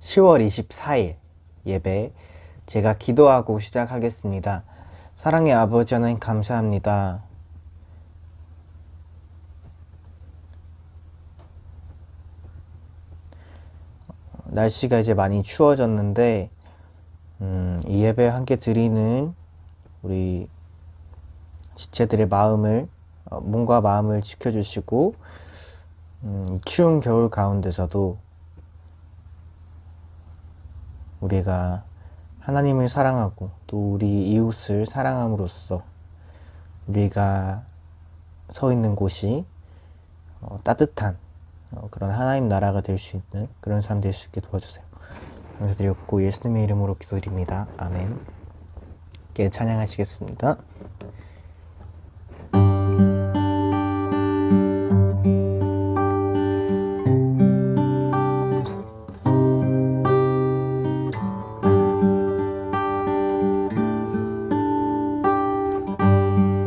10월 24일 예배 제가 기도하고 시작하겠습니다. 사랑의 아버지 하나님 감사합니다. 날씨가 이제 많이 추워졌는데 이 예배 함께 드리는 우리 지체들의 마음을 몸과 마음을 지켜주시고 이 추운 겨울 가운데서도 우리가 하나님을 사랑하고 또 우리 이웃을 사랑함으로써 우리가 서 있는 곳이 따뜻한 그런 하나님 나라가 될 수 있는 그런 삶 될 수 있게 도와주세요. 감사드렸고 예수님의 이름으로 기도드립니다. 아멘. 함께 찬양하시겠습니다.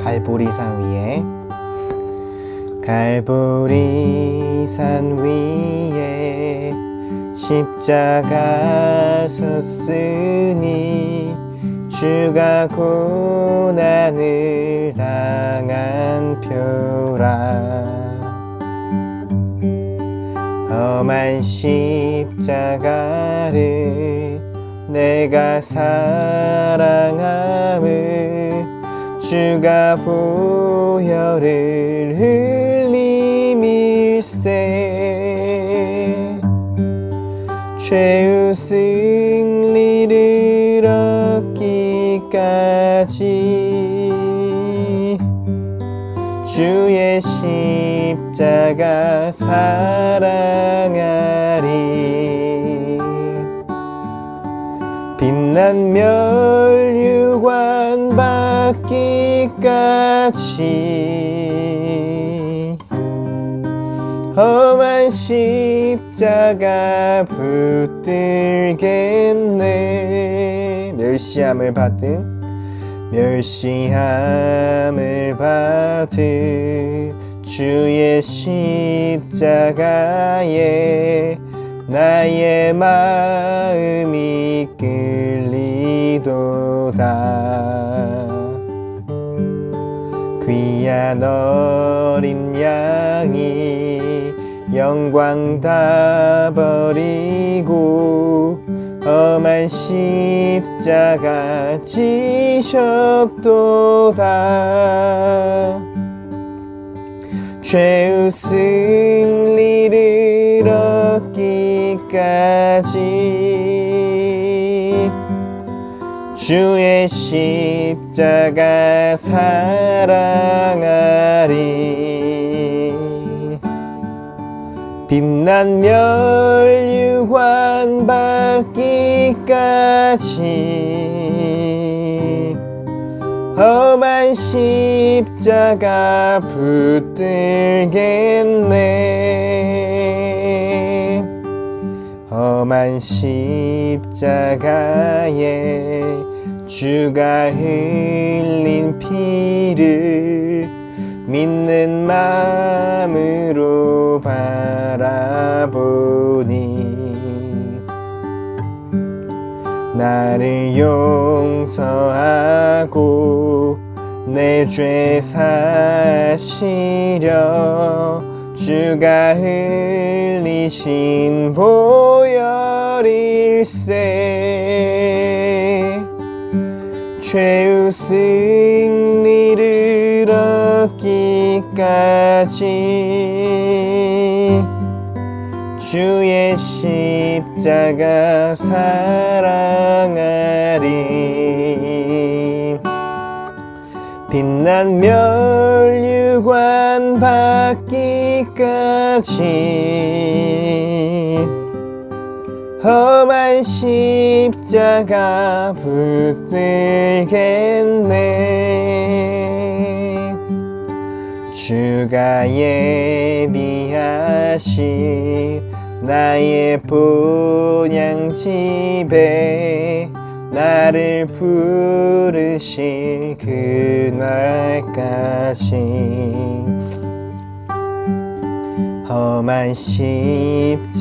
갈보리산 위에 갈보리산 위에 십자가 섰으니 주가 고난을 당한 표라. 험한 십자가를 내가 사랑함을 주가 보혈을 흘림일세. 죄의 승리를 얻기까지 주의 십자가 사랑하리. 빛난 멸류관 받기까지 험한 십자가 붙들겠네. 멸시함을 받은 주의 십자가에 나의 마음이 끌리도다. 귀한 어린 양이 영광 다 버리고 험한 십자가 지셨도다. 죄의 승리를 얻기까지 주의 십자가 사랑하리. 빛난 멸류관 받기까지 험한 십자가 붙들겠네. 험한 십자가에 주가 흘린 피를 믿는 마음으로 바라보니 나를 용서하고 내 죄 사시려 주가 흘리신 보혈일세. 죄의 승리를 얻기까지 주의 십자가 사랑하리. 빛난 멸류관 받기까지 험한 십자가 붙들겠네. 주가 예비하신 나의 본향집에 나를 부르실 그날까지 험한 십자가를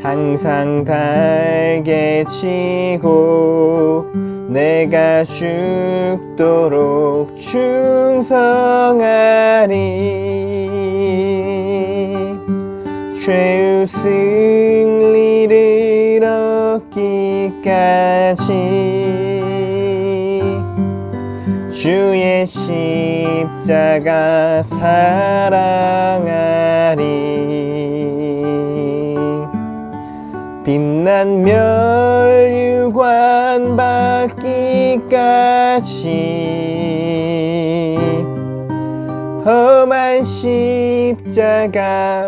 항상 달게 치고 내가 죽도록 충성하리. 죄의 승리를 얻기까지 주의 십자가 사랑하리. 빛난 멸류관 받기까지 험한 십자가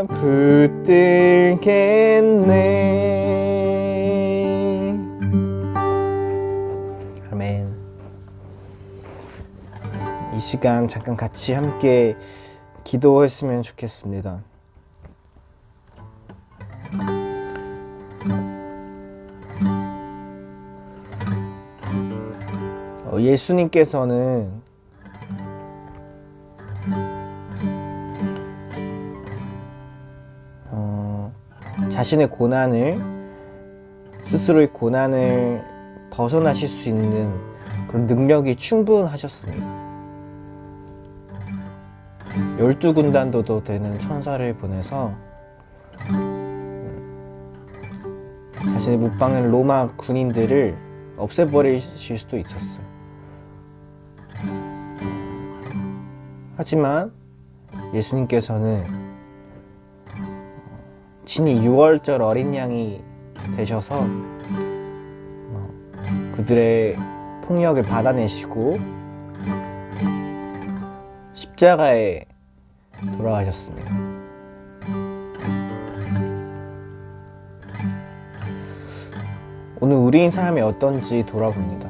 붙들겠네. 아멘. 이 시간 잠깐 같이 함께 기도했으면 좋겠습니다. 예수님께서는 자신의 고난을, 스스로의 고난을 벗어나실 수 있는 그런 능력이 충분하셨습니다. 12군단도도 되는 천사를 보내서 자신의 묵방한 로마 군인들을 없애버리실 수도 있었어요. 하지만 예수님께서는 친히 6월절 어린 양이 되셔서 그들의 폭력을 받아내시고 십자가에 돌아가셨습니다. 오늘 우리의 삶이 어떤지 돌아봅니다.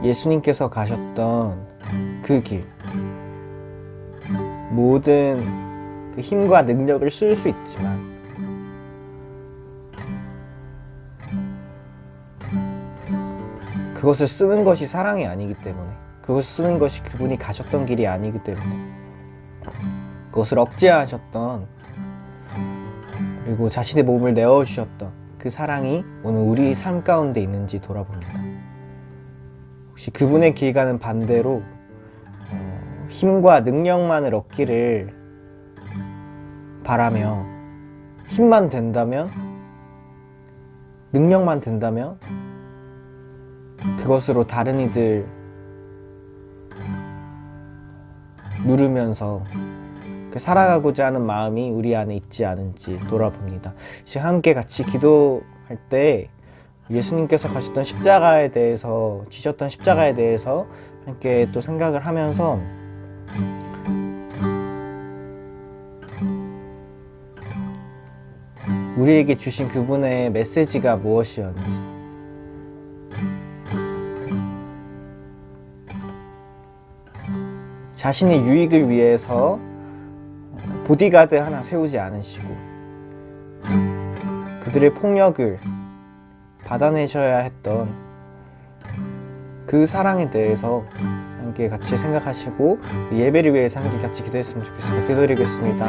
예수님께서 가셨던 그 길, 모든 그 힘과 능력을 쓸 수 있지만 그것을 쓰는 것이 사랑이 아니기 때문에, 그것을 쓰는 것이 그분이 가셨던 길이 아니기 때문에, 그것을 억제하셨던, 그리고 자신의 몸을 내어주셨던 그 사랑이 오늘 우리 삶 가운데 있는지 돌아봅니다. 혹시 그분의 길과는 반대로 힘과 능력만을 얻기를 바라며, 힘만 된다면, 능력만 된다면 그것으로 다른 이들 누르면서 살아가고자 하는 마음이 우리 안에 있지 않은지 돌아봅니다. 지금 함께 같이 기도할 때 예수님께서 가셨던 십자가에 대해서, 지셨던 십자가에 대해서 함께 또 생각을 하면서 우리에게 주신 그분의 메시지가 무엇이었는지, 자신의 유익을 위해서 보디가드 하나 세우지 않으시고 그들의 폭력을 받아내셔야 했던 그 사랑에 대해서 함께 같이 생각하시고 예배를 위해서 함께 같이 기도했으면 좋겠습니다. 기도드리겠습니다.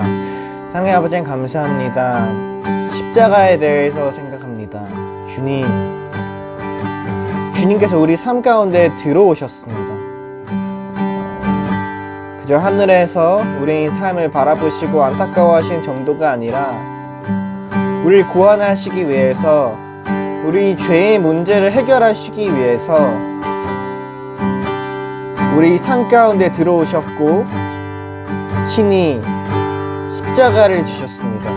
사랑의 아버지, 감사합니다. 십자가에 대해서 생각합니다. 주님께서 우리 삶 가운데 들어오셨습니다. 그저 하늘에서 우리의 삶을 바라보시고 안타까워하시는 정도가 아니라 우리를 구원하시기 위해서, 우리 죄의 문제를 해결하시기 위해서 우리 삶 가운데 들어오셨고 친히 십자가를 지셨습니다.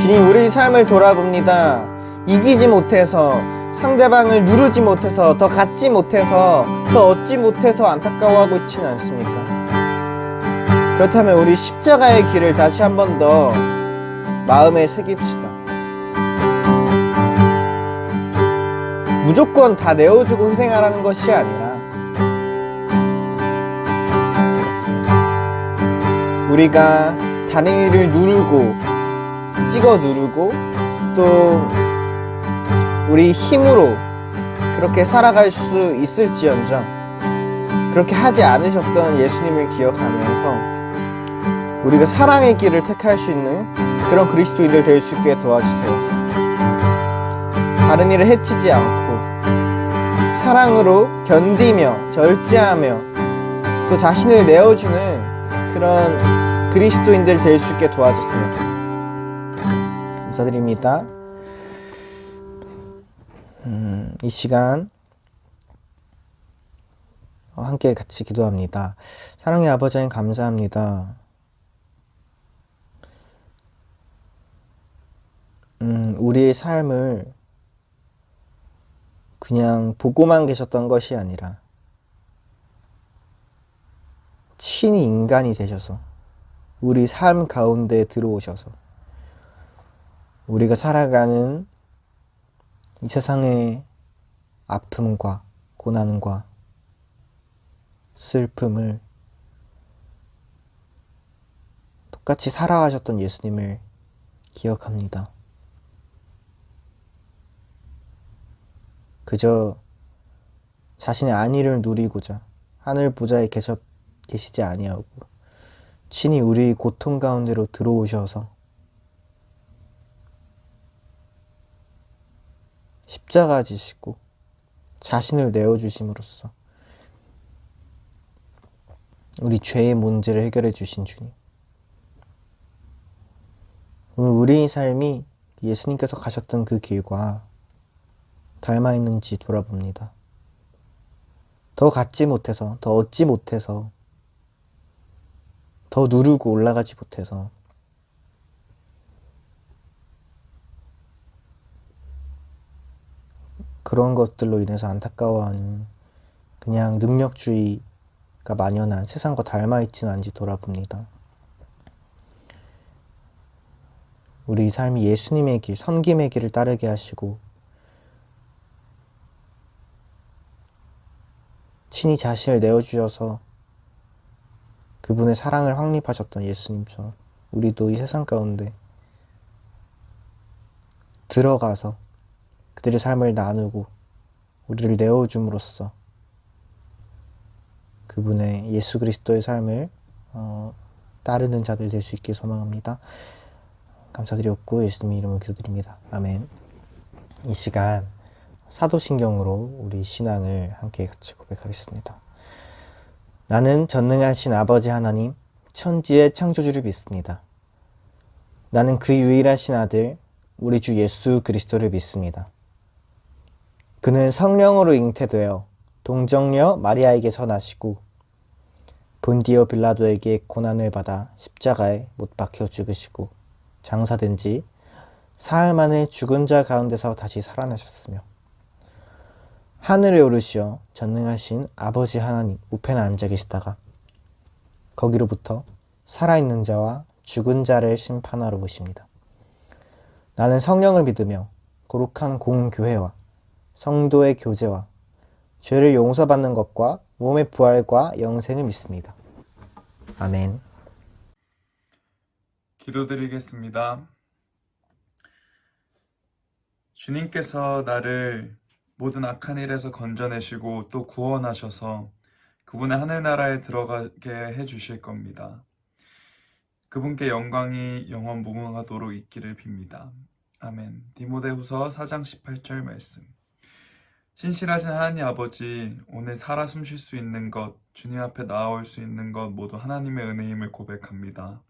주님, 우리 삶을 돌아봅니다. 이기지 못해서, 상대방을 누르지 못해서, 더 갖지 못해서, 더 얻지 못해서 안타까워하고 있지는 않습니까? 그렇다면 우리 십자가의 길을 다시 한 번 더 마음에 새깁시다. 무조건 다 내어주고 희생하라는 것이 아니라 우리가 다른 일을 누르고 찍어 누르고 또 우리 힘으로 그렇게 살아갈 수 있을지언정 그렇게 하지 않으셨던 예수님을 기억하면서 우리가 사랑의 길을 택할 수 있는 그런 그리스도인들 될 수 있게 도와주세요. 다른 일을 해치지 않고 사랑으로 견디며 절제하며 또 자신을 내어주는 그런 그리스도인들 될 수 있게 도와주세요. 감사드립니다. 이 시간 함께 같이 기도합니다. 사랑의 아버지 하나님 감사합니다. 우리의 삶을 그냥 보고만 계셨던 것이 아니라 친히 인간이 되셔서 우리 삶 가운데 들어오셔서 우리가 살아가는 이 세상의 아픔과 고난과 슬픔을 똑같이 살아가셨던 예수님을 기억합니다. 그저 자신의 안위를 누리고자 하늘 보좌에 계시지 아니하고 친히 우리 고통 가운데로 들어오셔서 십자가 지시고 자신을 내어주심으로써 우리 죄의 문제를 해결해 주신 주님, 오늘 우리의 삶이 예수님께서 가셨던 그 길과 닮아 있는지 돌아봅니다. 더 갖지 못해서, 더 얻지 못해서, 더 누르고 올라가지 못해서 그런 것들로 인해서 안타까워하는 그냥 능력주의가 만연한 세상과 닮아 있지는 않은지 돌아봅니다. 우리 삶이 예수님의 길, 섬김의 길을 따르게 하시고 친히 자신을 내어주셔서 그분의 사랑을 확립하셨던 예수님처럼 우리도 이 세상 가운데 들어가서 그들의 삶을 나누고 우리를 내어줌으로써 그분의 예수 그리스도의 삶을 따르는 자들 될 수 있게 소망합니다. 감사드렸고 예수님의 이름으로 기도드립니다. 아멘. 이 시간 사도신경으로 우리 신앙을 함께 같이 고백하겠습니다. 나는 전능하신 아버지 하나님, 천지의 창조주를 믿습니다. 나는 그 유일하신 아들, 우리 주 예수 그리스도를 믿습니다. 그는 성령으로 잉태되어 동정녀 마리아에게서 나시고 본디오 빌라도에게 고난을 받아 십자가에 못 박혀 죽으시고 장사된 지 사흘 만에 죽은 자 가운데서 다시 살아나셨으며 하늘에 오르시어 전능하신 아버지 하나님 우편에 앉아 계시다가 거기로부터 살아있는 자와 죽은 자를 심판하러 오십니다. 나는 성령을 믿으며 거룩한 공교회와 성도의 교제와 죄를 용서받는 것과 몸의 부활과 영생을 믿습니다. 아멘. 기도드리겠습니다. 주님께서 나를 모든 악한 일에서 건져내시고 또 구원하셔서 그분의 하늘나라에 들어가게 해주실 겁니다. 그분께 영광이 영원 무궁하도록 있기를 빕니다. 아멘. 디모데후서 4장 18절 말씀. 신실하신 하나님 아버지, 오늘 살아 숨쉴 수 있는 것, 주님 앞에 나아올 수 있는 것 모두 하나님의 은혜임을 고백합니다.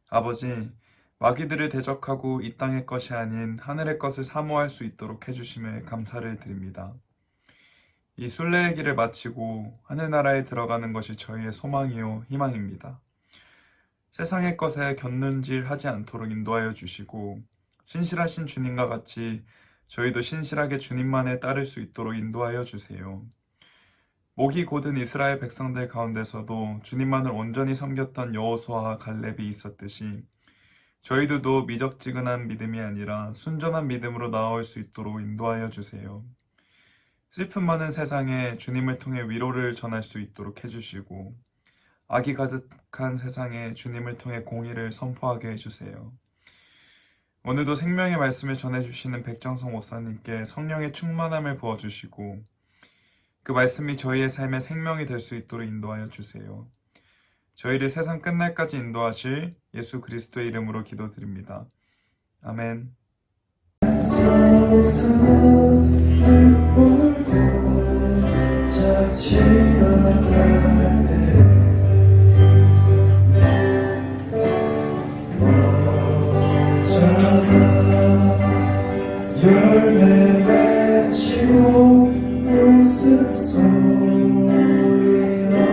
아버지, 마귀들을 대적하고 이 땅의 것이 아닌 하늘의 것을 사모할 수 있도록 해주심에 감사를 드립니다. 이 순례의 길을 마치고 하늘나라에 들어가는 것이 저희의 소망이요 희망입니다. 세상의 것에 곁눈질하지 않도록 인도하여 주시고 신실하신 주님과 같이 저희도 신실하게 주님만을 따를 수 있도록 인도하여 주세요. 목이 곧은 이스라엘 백성들 가운데서도 주님만을 온전히 섬겼던 여호수아와 갈렙이 있었듯이 저희들도 미적지근한 믿음이 아니라 순전한 믿음으로 나아올 수 있도록 인도하여 주세요. 슬픔 많은 세상에 주님을 통해 위로를 전할 수 있도록 해주시고 악이 가득한 세상에 주님을 통해 공의를 선포하게 해주세요. 오늘도 생명의 말씀을 전해주시는 백정성 목사님께 성령의 충만함을 부어주시고 그 말씀이 저희의 삶의 생명이 될 수 있도록 인도하여 주세요. 저희를 세상 끝날까지 인도하실 예수 그리스도의 이름으로 기도드립니다. 아멘. 열매 맺히고 웃음소리 하늘이 열리고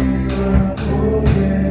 모든 이가 보게 되리라.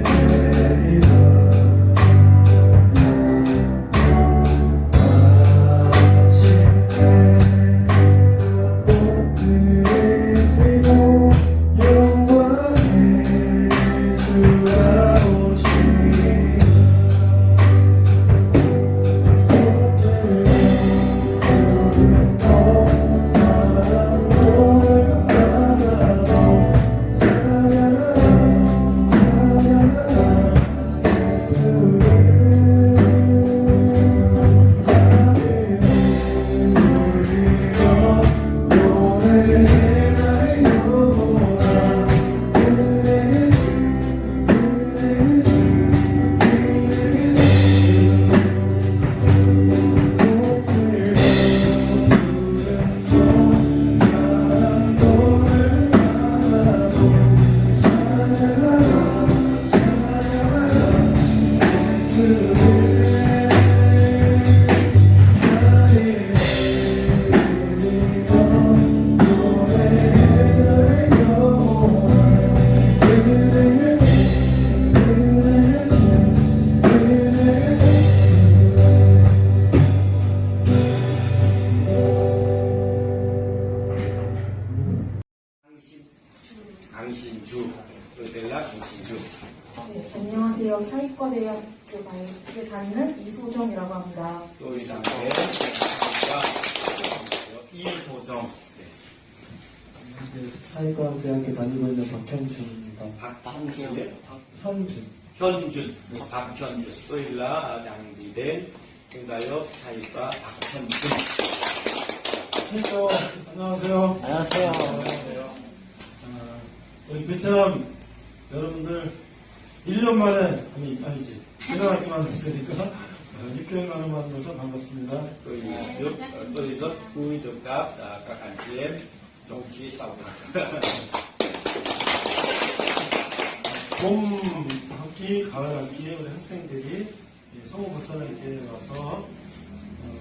강신주, 르델라 강신주. 네, 안녕하세요. 차이과대학교 다니는 이소정이라고 합니다. 또 이 상태 이소정. 안녕하세요. 차이과대학교 다니고 있는 박현준입니다. 박현준, 현준. 현준, 박현준. 또일라 양비된 중다역 차이과 박현준. 안녕하세요. 안녕하세요. 우리 베트남 여러분들 1년 만에 아니지 지난 학기 만났으니까 6개월 만에 만나서 반갑습니다. Tôi rất vui được gặp các anh chị em trong chia sau này. 봄 학기, 가을 학기에 우리 학생들이 성우부산에 이렇게 와서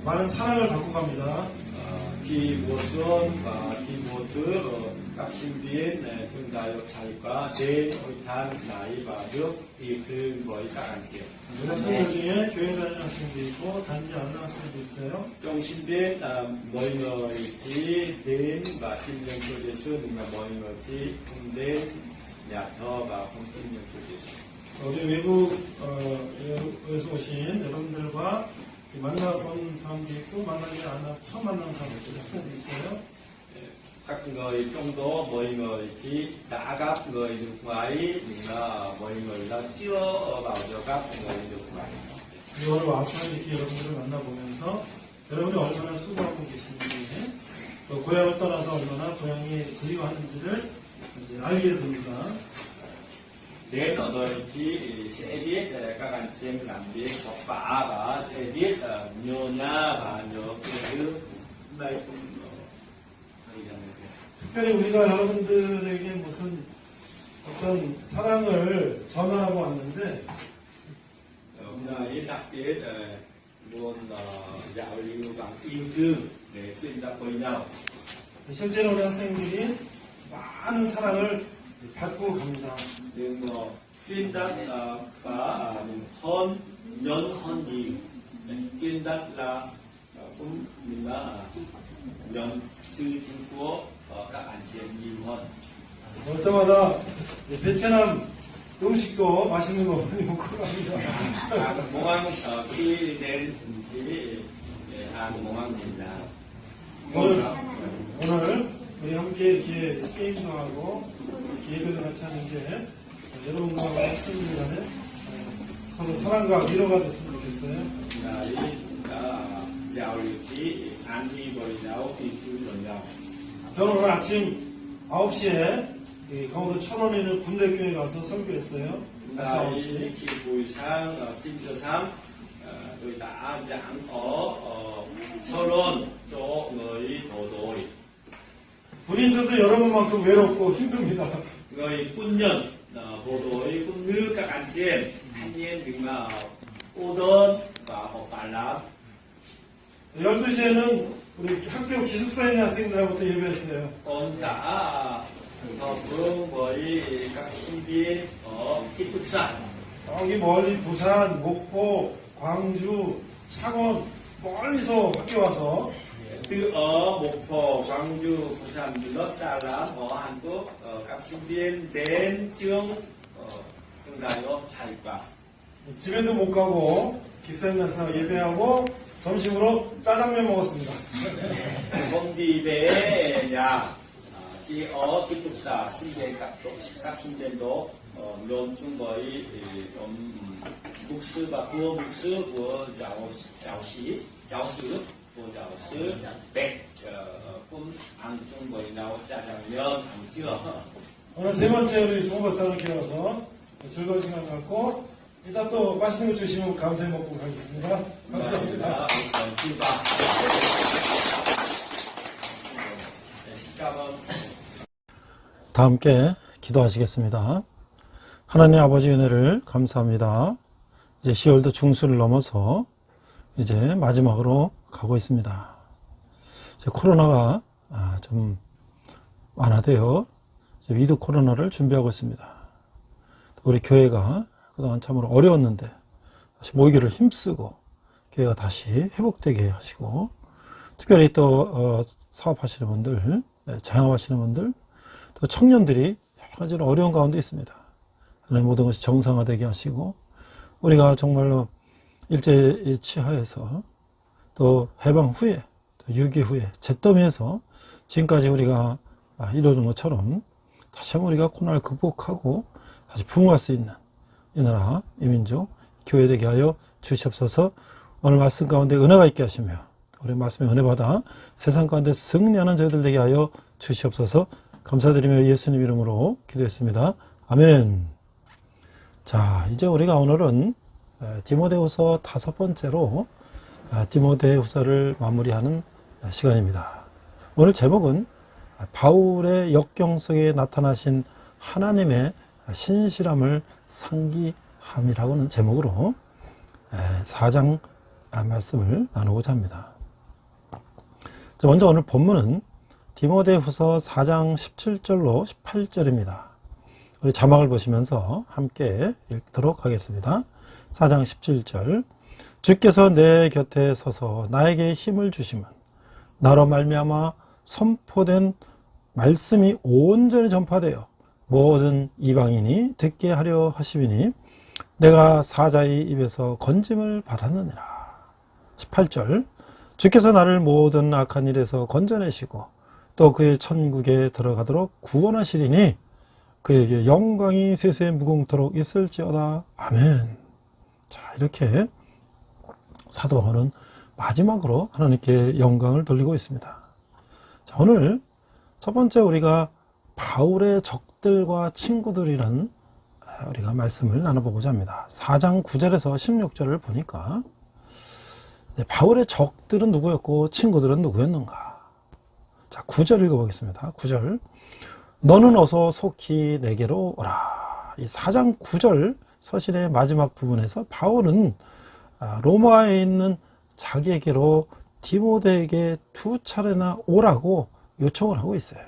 많은 사랑을 받고 갑니다. Khi mùa xuân và khi mùa trước các sinh viên trường đại học 차이과 đến hội thảo này và được yêu thương với các anh chị. 우리 학생들 중에 교회 다니는 학생도 있고 단지 안 나는 학생도 있어요. Trong sinh viên mọi người thì đến và tin nhận Chúa Giêsu nhưng mà mọi người thì không đến nhà thờ và không tin nhận Chúa Giêsu. 우리 외국에서 오신 여러분들과 만나본 사람도 있고 만나지 않아 처음 만나는 사람도 학생도 있어요. Các người trong đó mọi người thì đã gặp người nước ngoài nhưng mà mọi người là chưa bao giờ gặp người nước ngoài. 오늘 와서 이렇게 여러분들을 만나보면서 여러분이 얼마나 수고하고 계신지 또 고향을 떠나서 얼마나 고향이 그리워하는지를 이제 알게 됩니다. Đến ở đây thì sẽ biết các anh chị em làm việc vất vả và sẽ biết nhớ nhà và nhớ quê hương. Đây cũng 특별히 우리가 여러분들에게 무슨 어떤 사랑을 전하라고 왔는데 hôm nay đặc biệt muốn giao lưu bằng yêu thương để truyền đạt với nhau. 실제로 우리 학생들이 많은 사랑을 받고 갑니다. Nhưng truyền đạt và hơn nhân hơn nhiều. Truyền đạt là cũng là nhận sự thương của các anh chị em nhiều hơn. 올 때마다 베트남 음식도 맛있는 거 많이 먹고 갑니다. Món ăn khi đến thì ăn món ăn Việt Nam. 오늘 우리 함께 이렇게 게임도 하고 이렇게 예배도 같이 하는 게 여러분과 학생들 간에 서로 사랑과 위로가 됐으면 좋겠어요. giáo lý an huy với nhau thì cứ với nhau. 저는 오늘 아침 9시에 강원도 천원에 있는 군대교회 가서 설교했어요. 아침 9시. Khi buổi sáng 9 giờ sáng tôi đã giảng ở 철원 cho người bộ đội. 군인들도 여러분만큼 외롭고 힘듭니다. Người quân nhân bộ đội cũng như các anh chị em thanh niên nhưng mà cô đơn và học bài lắm. 12시에는 우리 학교 기숙사에 있는 학생들하고 또 예배했어요. Còn cả học vương với các sinh viên ở ký túc xá. 여기 멀리 부산, 목포, 광주, 창원 멀리서 학교 와서 Từ ở Mộc Quang Du, Busan rất xa lắm ở Hàn Quốc, các sinh viên đến trường đại học Saigon. 집에도 못 가고 기숙사에 가서 예배하고 점심으로 짜장면 먹었습니다. Không đi về nhà, chỉ ở ký túc xá sinh viên các sinh viên đó luôn chung với mục sư và cô mục sư của giáo sư của giáo sư Bạch cũng ăn chung với nhau 짜장면 ăn trưa. 오늘 세 번째 우리 송박사를 기어서 즐거운 시간 갖고 이따 또 맛있는 거 주시면 감사히 먹고 가겠습니다. 감사합니다. 다 함께 기도하시겠습니다. 하나님 아버지 은혜를 감사합니다. 이제 10월도 중수를 넘어서 이제 마지막으로 가고 있습니다. 이제 코로나가 좀 완화되어 이제 위드 코로나를 준비하고 있습니다. 우리 교회가 그동안 참으로 어려웠는데 다시 모이기를 힘쓰고 교회가 다시 회복되게 하시고 특별히 또 사업하시는 분들, 장업하시는 분들, 또 청년들이 여러 가지로 어려운 가운데 있습니다. 하나님 모든 것이 정상화되게 하시고 우리가 정말로 일제 치하에서 또 해방 후에 또 6.25 후에 잿더미에서 지금까지 우리가 이루어진 것처럼 다시 한번 우리가 코로나를 극복하고 다시 부흥할 수 있는 이 나라, 이 민족, 교회 되게 하여 주시옵소서. 오늘 말씀 가운데 은혜가 있게 하시며 우리 말씀에 은혜 받아 세상 가운데 승리하는 저희들 되게 하여 주시옵소서. 감사드리며 예수님 이름으로 기도했습니다. 아멘. 자, 이제 우리가 오늘은 디모데후서 5번째로 디모데후서를 마무리하는 시간입니다. 오늘 제목은 바울의 역경 속에 나타나신 하나님의 신실함을 상기함이라고는 제목으로 4장 말씀을 나누고자 합니다. 먼저 오늘 본문은 디모데후서 4장 17절로 18절입니다. 우리 자막을 보시면서 함께 읽도록 하겠습니다. 4장 17절 주께서 내 곁에 서서 나에게 힘을 주심은 나로 말미암아 선포된 말씀이 온전히 전파되어 모든 이방인이 듣게 하려 하심이니 내가 사자의 입에서 건짐을 받았느니라. 18절 주께서 나를 모든 악한 일에서 건져내시고 또 그의 천국에 들어가도록 구원하시리니 그에게 영광이 세세 무궁토록 있을지어다. 아멘. 자, 이렇게 사도 바울은 마지막으로 하나님께 영광을 돌리고 있습니다. 자, 오늘 첫 번째 우리가 바울의 적들과 친구들이라는 우리가 말씀을 나눠보고자 합니다. 4장 9절에서 16절을 보니까 바울의 적들은 누구였고 친구들은 누구였는가? 자, 9절 읽어보겠습니다. 9절 너는 어서 속히 내게로 오라. 이 4장 9절 서신의 마지막 부분에서 바울은 로마에 있는 자기에게로 디모데에게 2차례나 오라고 요청을 하고 있어요.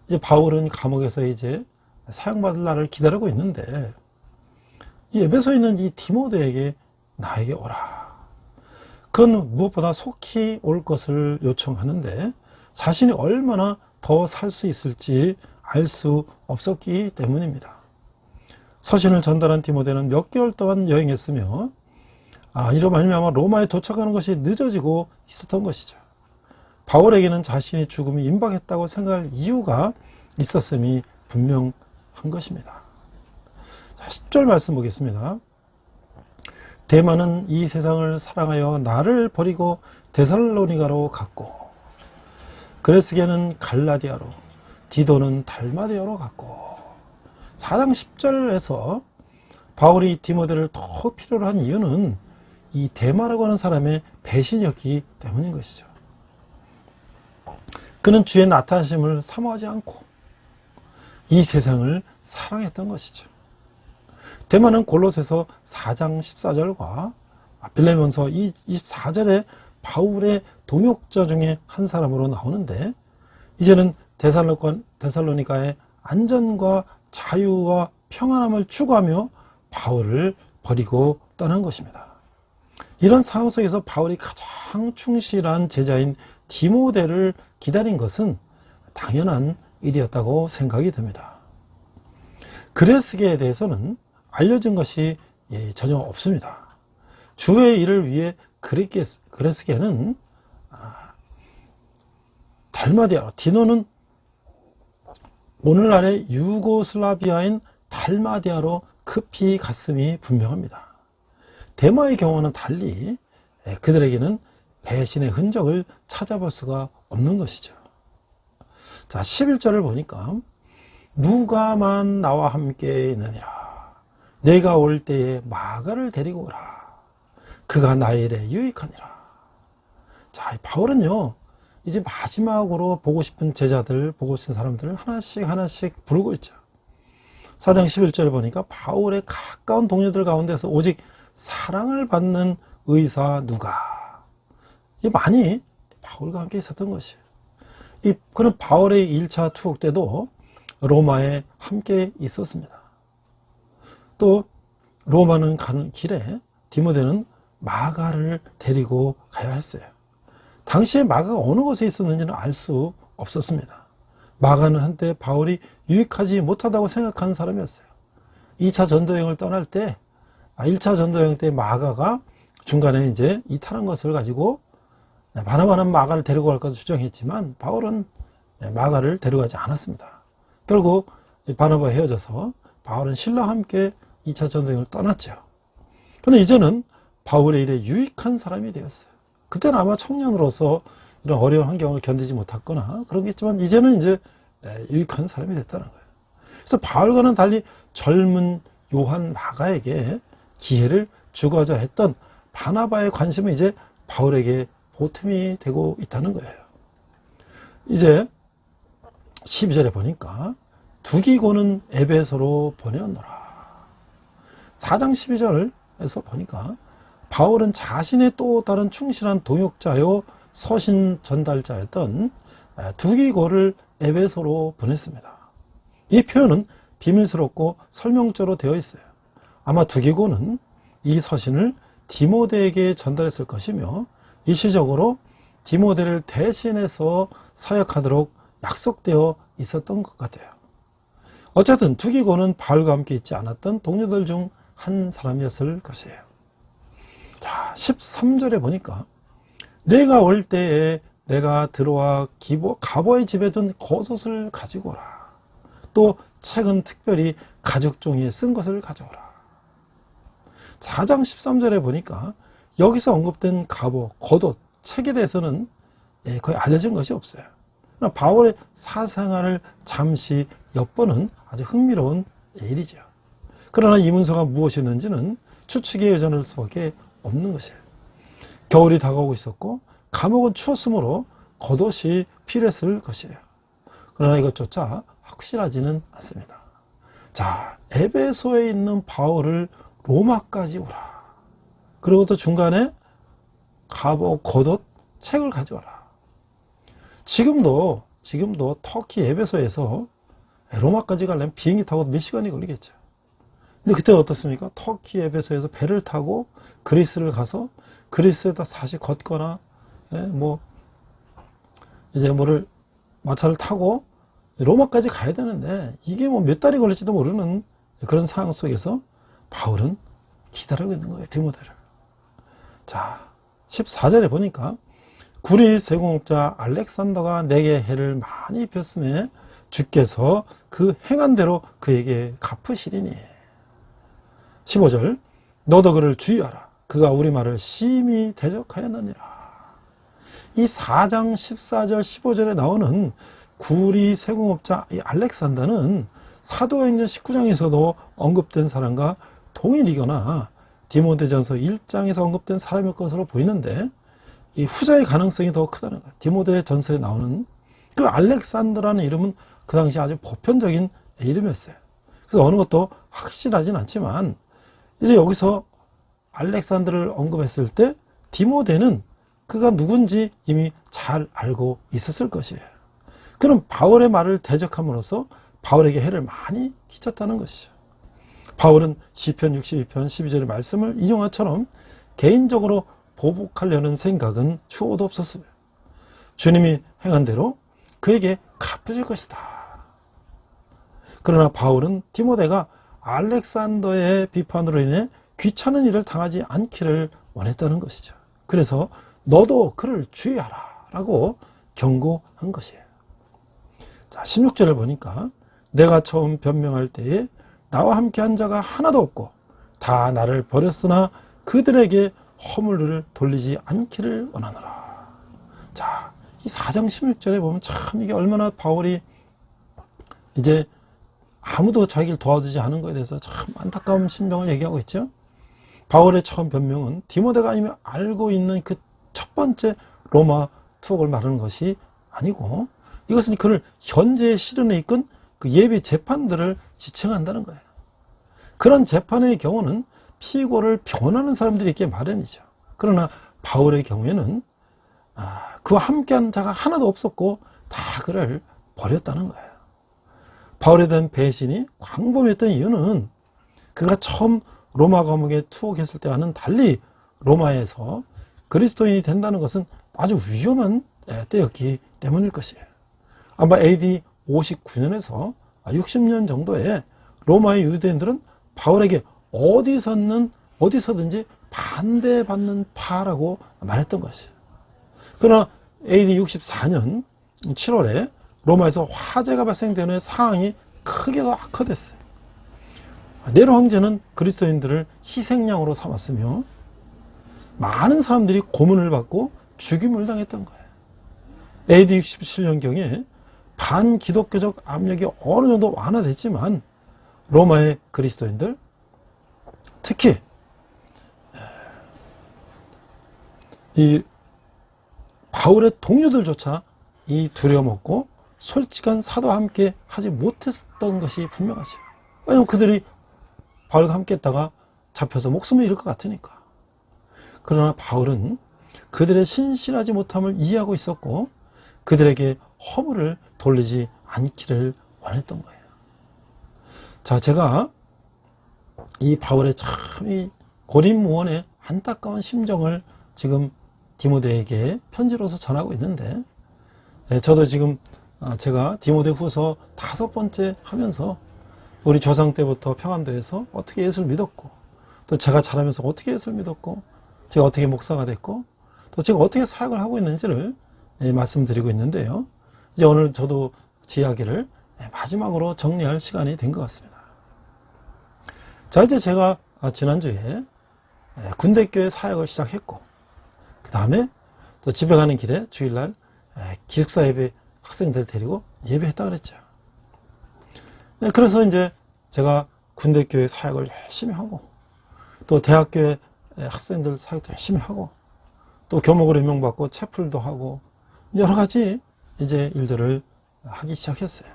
이제 바울은 감옥에서 이제 사형받을 날을 기다리고 있는데 이 에베소에 있는 이 디모데에게 나에게 오라. 그건 무엇보다 속히 올 것을 요청하는데 자신이 얼마나 더 살 수 있을지 알 수 없었기 때문입니다. 서신을 전달한 디모데는 몇 개월 동안 여행했으며 이로 말미암아 로마에 도착하는 것이 늦어지고 있었던 것이죠. 바울에게는 자신의 죽음이 임박했다고 생각할 이유가 있었음이 분명한 것입니다. 자, 10절 말씀 보겠습니다. 데마는 이 세상을 사랑하여 나를 버리고 데살로니가로 갔고, 그레스게는 갈라디아로, 디도는 달마디아로 갔고. 4장 10절에서 바울이 디모데를 더 필요로 한 이유는 이 데마라고 하는 사람의 배신이었기 때문인 것이죠. 그는 주의 나타나심을 사모하지 않고 이 세상을 사랑했던 것이죠. 데마는 골로새서 4장 14절과 빌레몬서 24절에 바울의 동역자 중에 한 사람으로 나오는데, 이제는 데살로니가의 안전과 자유와 평안함을 추구하며 바울을 버리고 떠난 것입니다. 이런 상황 속에서 바울이 가장 충실한 제자인 디모데를 기다린 것은 당연한 일이었다고 생각이 듭니다. 그레스게에 대해서는 알려진 것이 전혀 없습니다. 주의 일을 위해 그레스게는 달마디아로, 디노는 오늘날의 유고슬라비아인 달마디아로 급히 갔음이 분명합니다. 데마의 경우는 달리 그들에게는 배신의 흔적을 찾아볼 수가 없는 것이죠. 자, 11절을 보니까 누가만 나와 함께 있느니라. 내가 올 때에 마가를 데리고 오라. 그가 나의 일에 유익하니라. 자, 바울은요, 이제 마지막으로 보고 싶은 제자들, 보고 싶은 사람들을 하나씩 부르고 있죠. 4장 11절을 보니까 바울의 가까운 동료들 가운데서 오직 사랑을 받는 의사 누가, 많이 바울과 함께 있었던 것이에요. 그는 바울의 1차 투옥 때도 로마에 함께 있었습니다. 또 로마는 가는 길에 디모데는 마가를 데리고 가야 했어요. 당시에 마가가 어느 곳에 있었는지는 알 수 없었습니다. 마가는 한때 바울이 유익하지 못하다고 생각하는 사람이었어요. 2차 전도여행을 떠날 때, 1차 전도여행 때 마가가 중간에 이제 이탈한 것을 가지고 바나바는 마가를 데리고 갈 것을 주장했지만 바울은 마가를 데려가지 않았습니다. 결국 바나바와 헤어져서 바울은 신라와 함께 2차 전도여행을 떠났죠. 그런데 이제는 바울의 일에 유익한 사람이 되었어요. 그때는 아마 청년으로서 이런 어려운 환경을 견디지 못했거나 그런 게 있지만 이제는 이제 유익한 사람이 됐다는 거예요. 그래서 바울과는 달리 젊은 요한 마가에게 기회를 주고자 했던 바나바의 관심은 이제 바울에게 보탬이 되고 있다는 거예요. 이제 12절에 보니까 두기고는 에베소로 보내었노라. 4장 12절에서 보니까 바울은 자신의 또 다른 충실한 동역자요 서신 전달자였던 두기고를 에베소로 보냈습니다. 이 표현은 비밀스럽고 설명조로 되어 있어요. 아마 두기고는 이 서신을 디모데에게 전달했을 것이며 일시적으로 디모데를 대신해서 사역하도록 약속되어 있었던 것 같아요. 어쨌든 두기고는 바울과 함께 있지 않았던 동료들 중 한 사람이었을 것이에요. 자, 13절에 보니까 내가 올 때에 내가 들어와 가보의 집에 둔 겉옷을 가지고 오라. 또 책은 특별히 가죽 종이에 쓴 것을 가져오라. 4장 13절에 보니까 여기서 언급된 갑옷, 겉옷, 책에 대해서는 거의 알려진 것이 없어요. 그러나 바울의 사생활을 잠시 엿보는 아주 흥미로운 일이죠. 그러나 이 문서가 무엇이었는지는 추측에 여전할 수밖에 없는 것이에요. 겨울이 다가오고 있었고 감옥은 추웠으므로 겉옷이 필요했을 것이에요. 그러나 이것조차 확실하지는 않습니다. 자, 에베소에 있는 바울을 로마까지 오라. 그리고 또 중간에 갑옷, 겉옷, 책을 가져와라. 지금도 터키 에베소에서 로마까지 가려면 비행기 타고 몇 시간이 걸리겠죠. 근데 그때 어떻습니까? 터키 에베소에서 배를 타고 그리스를 가서 그리스에다 다시 걷거나 마차를 타고 로마까지 가야 되는데 이게 몇 달이 걸릴지도 모르는 그런 상황 속에서 바울은 기다리고 있는 거예요, 디모데를. 자, 14절에 보니까 구리 세공업자 알렉산더가 내게 해를 많이 입혔음에 주께서 그 행한 대로 그에게 갚으시리니. 15절 너도 그를 주의하라. 그가 우리 말을 심히 대적하였느니라. 이 4장 14절 15절에 나오는 구리 세공업자 이 알렉산더는 사도행전 19장에서도 언급된 사람과 동일이거나 디모데전서 1장에서 언급된 사람일 것으로 보이는데 이 후자의 가능성이 더 크다는 거예요. 디모데전서에 나오는 그 알렉산더라는 이름은 그 당시 아주 보편적인 이름이었어요. 그래서 어느 것도 확실하진 않지만 이제 여기서 알렉산더를 언급했을 때 디모데는 그가 누군지 이미 잘 알고 있었을 것이에요. 그는 바울의 말을 대적함으로써 바울에게 해를 많이 끼쳤다는 것이죠. 바울은 시편 62편 12절의 말씀을 인용한 것처럼 개인적으로 보복하려는 생각은 추호도 없었으며 주님이 행한 대로 그에게 갚아줄 것이다. 그러나 바울은 디모데가 알렉산더의 비판으로 인해 귀찮은 일을 당하지 않기를 원했다는 것이죠. 그래서 너도 그를 주의하라 라고 경고한 것이에요. 자, 16절을 보니까 내가 처음 변명할 때에 나와 함께 한 자가 하나도 없고 다 나를 버렸으나 그들에게 허물을 돌리지 않기를 원하노라. 자, 이 4장 16절에 보면 참 이게 얼마나 바울이 이제 아무도 자기를 도와주지 않은 것에 대해서 참 안타까운 심정을 얘기하고 있죠. 바울의 처음 변명은 디모데가 이미 알고 있는 그 첫 번째 로마 투옥을 말하는 것이 아니고 이것은 그를 현재의 시련에 이끈 그 예비 재판들을 지칭한다는 거예요. 그런 재판의 경우는 피고를 변호하는 사람들이 있기 마련이죠. 그러나 바울의 경우에는 그와 함께한 자가 하나도 없었고 다 그를 버렸다는 거예요. 바울에 대한 배신이 광범위했던 이유는 그가 처음 로마 감옥에 투옥했을 때와는 달리 로마에서 그리스도인이 된다는 것은 아주 위험한 때였기 때문일 것이에요. 아마 AD 59년에서 60년 정도에 로마의 유대인들은 바울에게 어디서든지 반대받는 파라고 말했던 것이에요. 그러나 AD 64년 7월에 로마에서 화재가 발생되는 상황이 크게 더 악화됐어요. 네로 황제는 그리스도인들을 희생양으로 삼았으며 많은 사람들이 고문을 받고 죽임을 당했던 거예요. AD 67년경에 반기독교적 압력이 어느 정도 완화됐지만 로마의 그리스도인들, 특히 이 바울의 동료들조차 이 두려워먹고 솔직한 사도와 함께 하지 못했던 것이 분명하죠. 왜냐하면 그들이 바울과 함께 했다가 잡혀서 목숨을 잃을 것 같으니까. 그러나 바울은 그들의 신실하지 못함을 이해하고 있었고 그들에게 허물을 돌리지 않기를 원했던 거예요. 자, 제가 이 바울의 참 이 고립무원의 안타까운 심정을 지금 디모데에게 편지로서 전하고 있는데 저도 지금 제가 디모데 후서 5번째 하면서 우리 조상 때부터 평안도에서 어떻게 예수를 믿었고 또 제가 자라면서 어떻게 예수를 믿었고 제가 어떻게 목사가 됐고 또 제가 어떻게 사역을 하고 있는지를 말씀드리고 있는데요. 이제 오늘 저도 제 이야기를 마지막으로 정리할 시간이 된 것 같습니다. 자, 이제 제가 지난주에 군대교회 사역을 시작했고 그 다음에 또 집에 가는 길에 주일날 기숙사 예배 학생들 데리고 예배했다 그랬죠. 그래서 이제 제가 군대교회 사역을 열심히 하고 또 대학교에 학생들 사역도 열심히 하고 또 교목으로 임명받고 채플도 하고 여러 가지 이제 일들을 하기 시작했어요.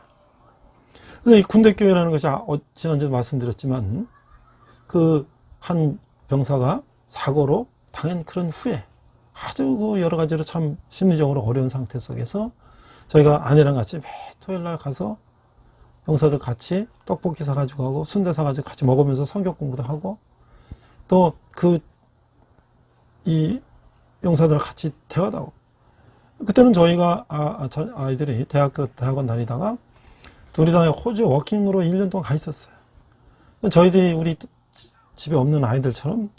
근데 이 군대교회라는 것이 지난주에 말씀드렸지만 그 한 병사가 사고로 당한 그런 후에 아주 그 여러 가지로 참 심리적으로 어려운 상태 속에서 저희가 아내랑 같이 매 토요일 날 가서 병사들 같이 떡볶이 사가지고 하고 순대 사가지고 같이 먹으면서 성경 공부도 하고 또 이 병사들과 같이 대화도 하고 그때는 저희가 아이들이 대학원 다니다가 둘이 다 호주 워킹으로 1년 동안 가 있었어요. 저희들이 우리 집에 없는 아이들처럼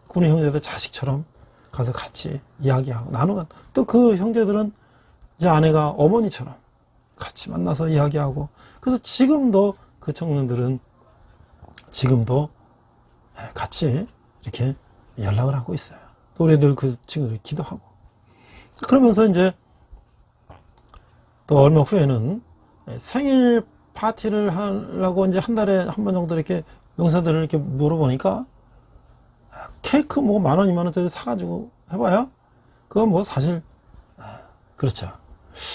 군인 형제들 자식처럼 가서 같이 이야기하고 나누고 또 그 형제들은 이제 아내가 어머니처럼 같이 만나서 이야기하고 그래서 지금도 그 청년들은 지금도 같이 이렇게 연락을 하고 있어요. 또 우리 애들 그 친구들이 기도하고. 그러면서 이제 또 얼마 후에는 생일 파티를 하려고 이제 한 달에 한 번 정도 이렇게 용사들을 이렇게 물어보니까 케이크 뭐 10,000원, 20,000원짜리 사가지고 해봐야 그건 뭐 사실 그렇죠.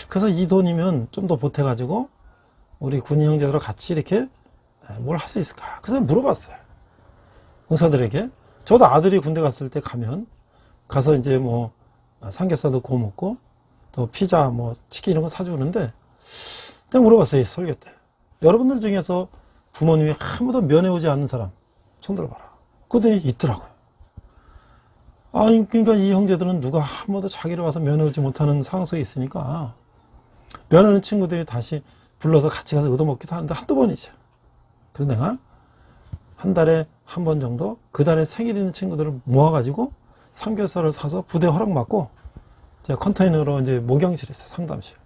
그래서 이 돈이면 좀 더 보태가지고 우리 군인 형제들과 같이 이렇게 뭘 할 수 있을까? 그래서 물어봤어요. 용사들에게. 저도 아들이 군대 갔을 때 가서 이제 뭐 삼겹살도 구워 먹고 또 피자 뭐 치킨 이런 거 사주는데 그냥 물어봤어요. 설교 때. 여러분들 중에서 부모님이 한 번도 면회 오지 않는 사람 손 들어봐라. 그들이 있더라고요. 그러니까 이 형제들은 누가 한 번도 자기를 와서 면회 오지 못하는 상황 속에 있으니까 면회 오는 친구들이 다시 불러서 같이 가서 얻어먹기도 하는데 한두 번이죠. 그래서 내가 한 달에 한 번 정도 그 달에 생일 있는 친구들을 모아가지고 삼겹살을 사서 부대 허락받고 제가 컨테이너로 이제 목욕실에 있어요. 상담실.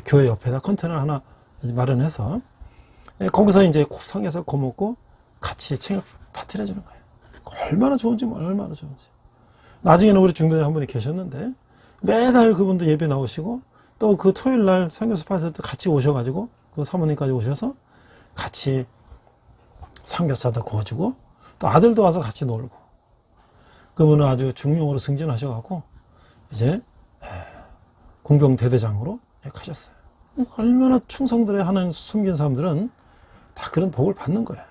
교회 옆에다 컨테이너를 하나 마련해서 거기서 이제 삼겹살 구워 먹고 같이 생일 파티를 해주는 거예요. 얼마나 좋은지 얼마나 좋은지. 나중에는 우리 중대장 한 분이 계셨는데 매달 그분도 예배 나오시고 또 그 토요일 날 삼겹살 파티 때 같이 오셔가지고 그 사모님까지 오셔서 같이 삼겹살도 구워주고 또 아들도 와서 같이 놀고 그분은 아주 중용으로 승진하셔갖고 이제 공병대대장으로 가셨어요. 얼마나 충성들의 하나님 숨긴 사람들은 다 그런 복을 받는 거예요.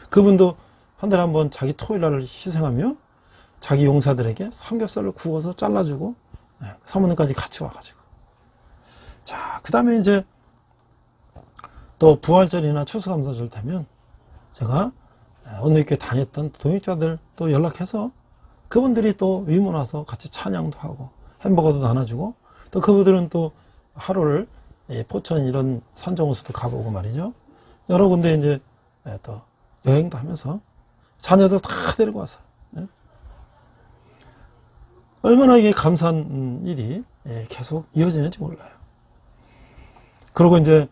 그분도 한 달에 한 번 자기 토요일 날을 희생하며 자기 용사들에게 삼겹살을 구워서 잘라주고 사모님까지 같이 와가지고 자, 그 다음에 이제 또 부활절이나 추수감사절 되면 제가 언니께 다녔던 동역자들 또 연락해서 그분들이 또 위문 와서 같이 찬양도 하고 햄버거도 나눠주고 또 그분들은 또 하루를 포천 이런 산정호수도 가보고 말이죠. 여러 군데 이제 또 여행도 하면서 자녀들 다 데리고 와서 얼마나 이게 감사한 일이 계속 이어지는지 몰라요. 그리고 이제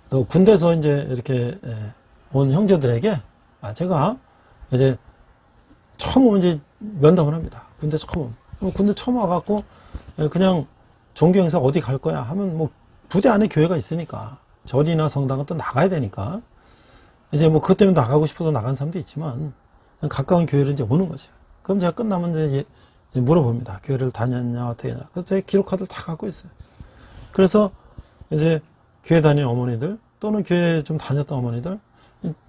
또 군대에서 이제 이렇게 온 형제들에게 제가 이제 처음 오면 이제 면담을 합니다. 군대 처음 오면. 군대 처음 와갖고 그냥 종교 행사 어디 갈 거야 하면 뭐 부대 안에 교회가 있으니까 절이나 성당은 또 나가야 되니까 이제 뭐 그것 때문에 나가고 싶어서 나간 사람도 있지만 가까운 교회를 이제 오는 거죠. 그럼 제가 끝나면 이제 물어봅니다. 교회를 다녔냐 어떻게 했냐. 그래서 제 기록카드를 다 갖고 있어요. 그래서 이제 교회 다니는 어머니들 또는 교회 좀 다녔던 어머니들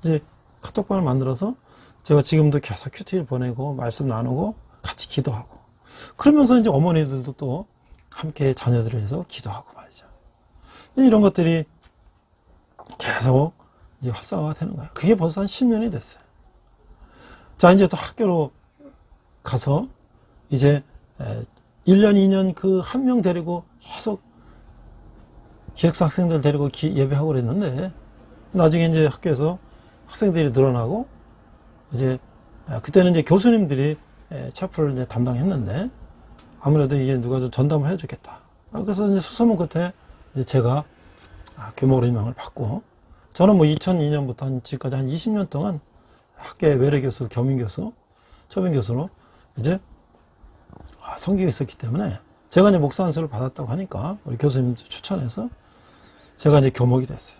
이제 카톡방을 만들어서 제가 지금도 계속 큐티를 보내고 말씀 나누고 같이 기도하고 그러면서 이제 어머니들도 또 함께 자녀들을 위해서 기도하고 말이죠. 이런 것들이 계속 이제 활성화가 되는 거예요. 그게 벌써 한 10년이 됐어요. 자, 이제 또 학교로 가서 이제 1년, 2년 그 한 명 데리고 계속 기숙사 학생들 데리고 예배하고 그랬는데 나중에 이제 학교에서 학생들이 늘어나고 이제 그때는 이제 교수님들이 체프를 이제 담당했는데 아무래도 이게 누가 좀 전담을 해주겠다. 그래서 이제 수소문 끝에 이제 제가 교목으로 임명을 받고 저는 뭐 2002년부터 지금까지 한 20년 동안 학교의 외래교수, 겸임교수, 초빙교수로 이제 섬기고 있었기 때문에 제가 이제 목사 안수를 받았다고 하니까 우리 교수님 추천해서 제가 이제 교목이 됐어요.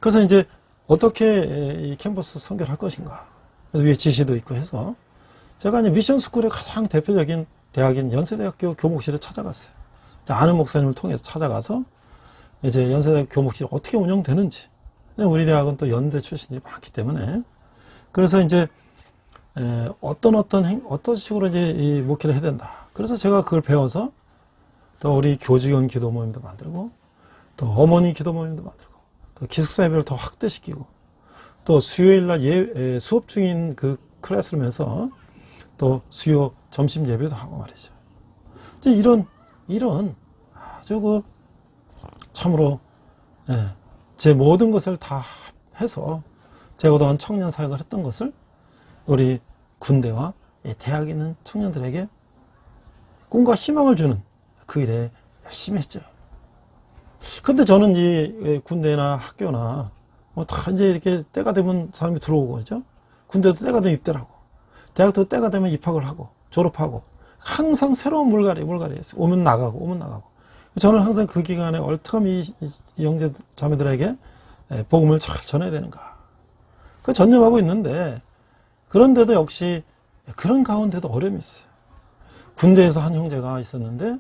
그래서 이제 어떻게 이 캠퍼스 선교를 할 것인가. 그래서 위에 지시도 있고 해서 제가 이제 미션 스쿨의 가장 대표적인 대학인 연세대학교 교목실에 찾아갔어요. 아는 목사님을 통해서 찾아가서 이제 연세대학교 교목실이 어떻게 운영되는지. 우리 대학은 또 연대 출신들이 많기 때문에 그래서 이제 어떤 식으로 이제 이 목회를 해야 된다. 그래서 제가 그걸 배워서 또 우리 교직원 기도 모임도 만들고 또 어머니 기도 모임도 만들고 또 기숙사 예배를 더 확대시키고 또 수요일날 수업 중인 그 클래스룸에서 또 수요 점심 예배도 하고 말이죠. 이제 이런 아주 그 참으로 제 모든 것을 다 해서 제가 그동안 청년 사역을 했던 것을 우리 군대와 대학에 있는 청년들에게 꿈과 희망을 주는 그 일에 열심히 했죠. 근데 저는 이 군대나 학교나 뭐 다 이제 이렇게 때가 되면 사람이 들어오고 그죠? 군대도 때가 되면 입대를 하고, 대학도 때가 되면 입학을 하고, 졸업하고, 항상 새로운 물갈이 했어요. 오면 나가고. 저는 항상 그 기간에 어떻게 이 형제 자매들에게 복음을 잘 전해야 되는가. 그 전념하고 있는데, 그런데도 역시 그런 가운데도 어려움이 있어요. 군대에서 한 형제가 있었는데,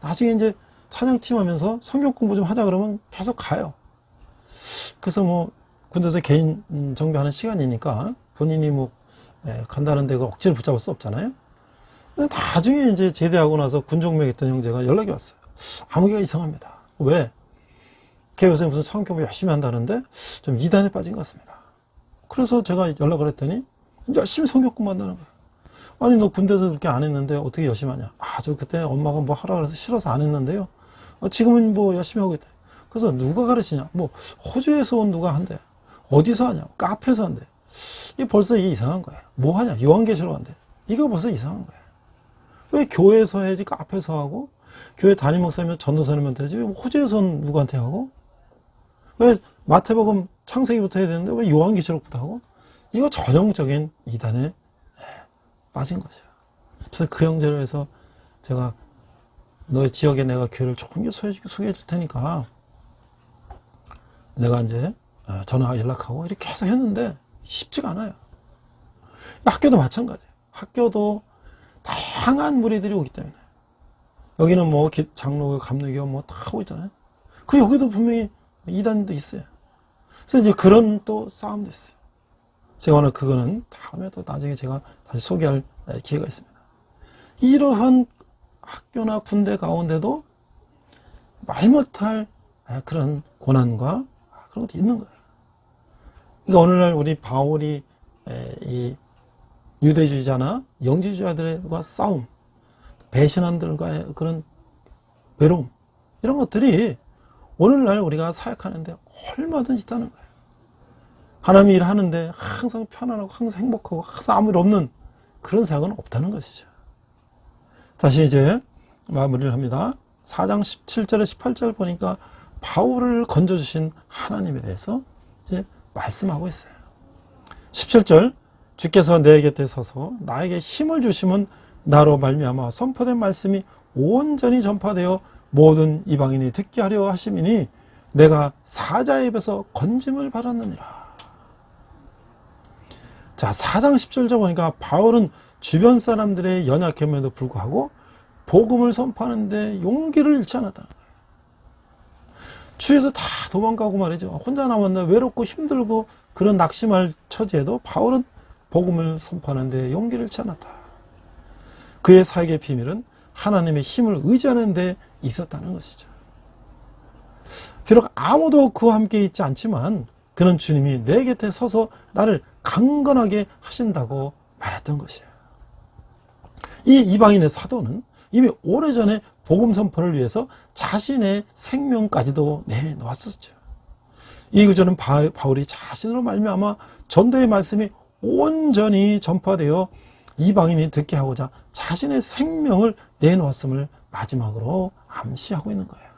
나중에 이제 찬양팀 하면서 성경 공부 좀 하자 그러면 계속 가요. 그래서 뭐, 군대에서 개인 정비하는 시간이니까 본인이 뭐, 간다는 데가 억지로 붙잡을 수 없잖아요. 근데 나중에 이제 제대하고 나서 군종맥 있던 형제가 연락이 왔어요. 아무개가 이상합니다. 왜? 걔 요새 무슨 성경 공부 열심히 한다는데 좀 이단에 빠진 것 같습니다. 그래서 제가 연락을 했더니 열심히 성경 공부한다는 거예요. 아니, 너 군대에서 그렇게 안 했는데 어떻게 열심히 하냐? 저 그때 엄마가 뭐 하라 그래서 싫어서 안 했는데요. 지금은 뭐 열심히 하고 있대. 그래서 누가 가르치냐? 뭐 호주에서 온 누가 한대. 어디서 하냐? 카페에서 한대. 이게 벌써 이게 이상한 거예요. 뭐 하냐? 요한계시록 한대. 이거 벌써 이상한 거예요. 왜 교회에서 해야지 카페에서 하고, 교회 담임 목사면 전도사님한테 해야지 왜 호주에서 온 누구한테 하고, 왜 마태복음 창세기부터 해야 되는데 왜 요한계시록부터 하고? 이거 전형적인 이단에 빠진 거죠. 그래서 그 형제를 해서 제가 너의 지역에 내가 교회를 좋은 게 소개해 줄 테니까 내가 이제 전화 연락하고 이렇게 계속 했는데 쉽지가 않아요. 학교도 마찬가지예요. 학교도 다양한 무리들이 오기 때문에 여기는 뭐 장로교, 감리교 뭐 다 하고 있잖아요. 그 여기도 분명히 이단도 있어요. 그래서 이제 그런 또 싸움도 있어요. 제가 오늘 그거는 다음에 또 나중에 제가 다시 소개할 기회가 있습니다. 이러한 학교나 군대 가운데도 말 못할 그런 고난과 그런 것도 있는 거예요. 그러니까 오늘날 우리 바울이 이 유대주의자나 영지주의자들과 싸움, 배신한들과의 그런 외로움, 이런 것들이 오늘날 우리가 사역하는데 얼마든지 있다는 거예요. 하나님이 일하는데 항상 편안하고 항상 행복하고 항상 아무 일 없는 그런 사역은 없다는 것이죠. 다시 이제 마무리를 합니다. 4장 17절에 18절 보니까 바울을 건져주신 하나님에 대해서 이제 말씀하고 있어요. 17절, 주께서 내 곁에 서서 나에게 힘을 주심은 나로 말미암아 선포된 말씀이 온전히 전파되어 모든 이방인이 듣게 하려 하심이니 내가 사자의 입에서 건짐을 받았느니라. 자, 4장 10절 보니까 바울은 주변 사람들의 연약함에도 불구하고 복음을 선포하는데 용기를 잃지 않았다는 거예요. 주위에서 다 도망가고 말이죠. 혼자 남았나 외롭고 힘들고 그런 낙심할 처지에도 바울은 복음을 선포하는데 용기를 잃지 않았다. 그의 사역의 비밀은 하나님의 힘을 의지하는 데 있었다는 것이죠. 비록 아무도 그와 함께 있지 않지만 그는 주님이 내 곁에 서서 나를 강건하게 하신다고 말했던 것이에요. 이 이방인의 사도는 이미 오래전에 복음 선포를 위해서 자신의 생명까지도 내놓았었죠. 이 구절은 바울이 자신으로 말미암아 전도의 말씀이 온전히 전파되어 이방인이 듣게 하고자 자신의 생명을 내놓았음을 마지막으로 암시하고 있는 거예요.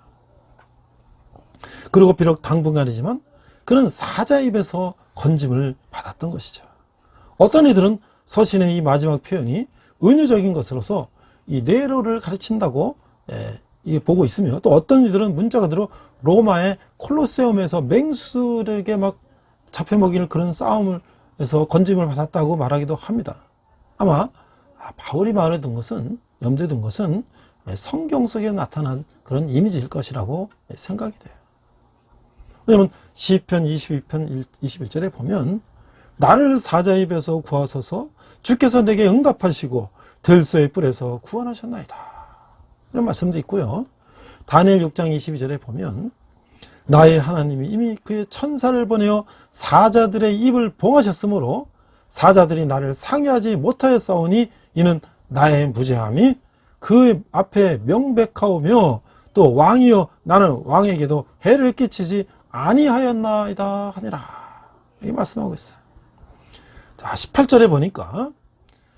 그리고 비록 당분간이지만 그는 사자 입에서 건짐을 받았던 것이죠. 어떤 이들은 서신의 이 마지막 표현이 은유적인 것으로서 이 네로를 가르친다고 이게 보고 있으며, 또 어떤 이들은 문자 그대로 로마의 콜로세움에서 맹수들에게 막 잡혀 먹이는 그런 싸움에서 건짐을 받았다고 말하기도 합니다. 아마 바울이 말해둔 것은, 염두에 둔 것은 성경 속에 나타난 그런 이미지일 것이라고 생각이 돼요. 왜냐하면 시편 22편 21절에 보면 나를 사자 입에서 구하소서 주께서 내게 응답하시고 들소의 뿔에서 구원하셨나이다, 이런 말씀도 있고요. 다니엘 6장 22절에 보면 나의 하나님이 이미 그의 천사를 보내어 사자들의 입을 봉하셨으므로 사자들이 나를 상해하지 못하였사오니 이는 나의 무죄함이 그 앞에 명백하오며 또 왕이여 나는 왕에게도 해를 끼치지 아니하였나이다 하니라, 이렇게 말씀하고 있어요. 자, 18절에 보니까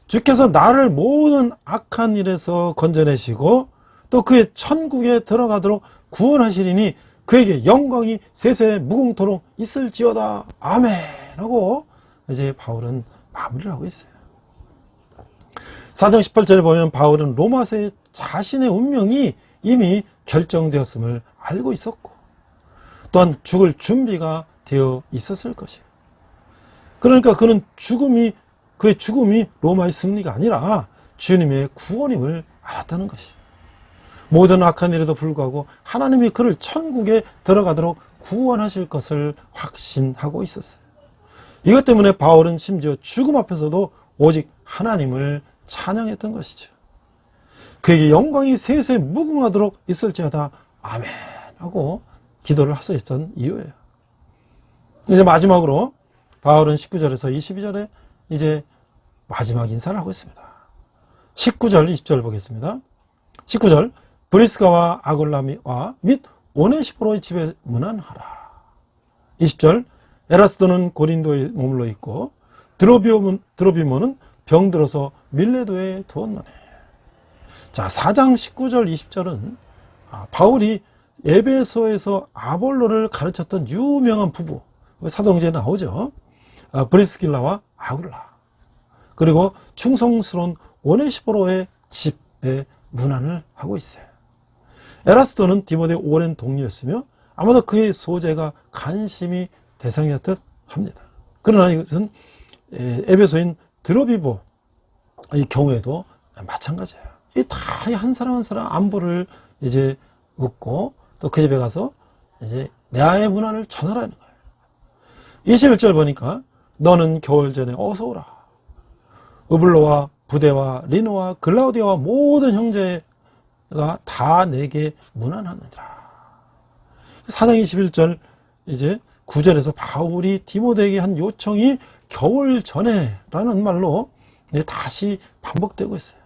주께서 나를 모든 악한 일에서 건져내시고 또 그의 천국에 들어가도록 구원하시리니 그에게 영광이 세세 무궁토록 있을지어다 아멘 하고 이제 바울은 마무리를 하고 있어요. 4장 18절에 보면 바울은 로마서의 자신의 운명이 이미 결정되었음을 알고 있었고 또한 죽을 준비가 되어 있었을 것이에요. 그러니까 그는 그의 죽음이 로마의 승리가 아니라 주님의 구원임을 알았다는 것이에요. 모든 악한 일에도 불구하고 하나님이 그를 천국에 들어가도록 구원하실 것을 확신하고 있었어요. 이것 때문에 바울은 심지어 죽음 앞에서도 오직 하나님을 찬양했던 것이죠. 그에게 영광이 세세 무궁하도록 있을지어다 아멘 하고 기도를 할 수 있었던 이유예요. 이제 마지막으로 바울은 19절에서 22절에 이제 마지막 인사를 하고 있습니다. 19절 20절 보겠습니다. 19절 브리스가와 아골라와 및 오네시포로의 집에 문안하라. 20절 에라스도는 고린도에 머물러 있고 드로비모는 병들어서 밀레도에 두었노니. 자, 4장 19절 20절은 바울이 에베소에서 아볼로를 가르쳤던 유명한 부부, 사도행전에 나오죠. 브리스길라와 아굴라, 그리고 충성스러운 오네시포로의 집에 문안을 하고 있어요. 에라스도는 디모데의 오랜 동료였으며 아마도 그의 소재가 관심이 대상이었듯 합니다. 그러나 이것은 에베소인 드로비보 이 경우에도 마찬가지예요. 이 다 한 사람 한 사람 안부를 이제 묻고 또 그 집에 가서 이제 내아의 문안을 전하라는 거예요. 21절 보니까 너는 겨울 전에 어서 오라. 으블로와 부데와 리노와 글라우디아와 모든 형제가 다 내게 문안하느니라. 4장 21절 이제 9절에서 바울이 디모데에게 한 요청이 겨울 전에 라는 말로 다시 반복되고 있어요.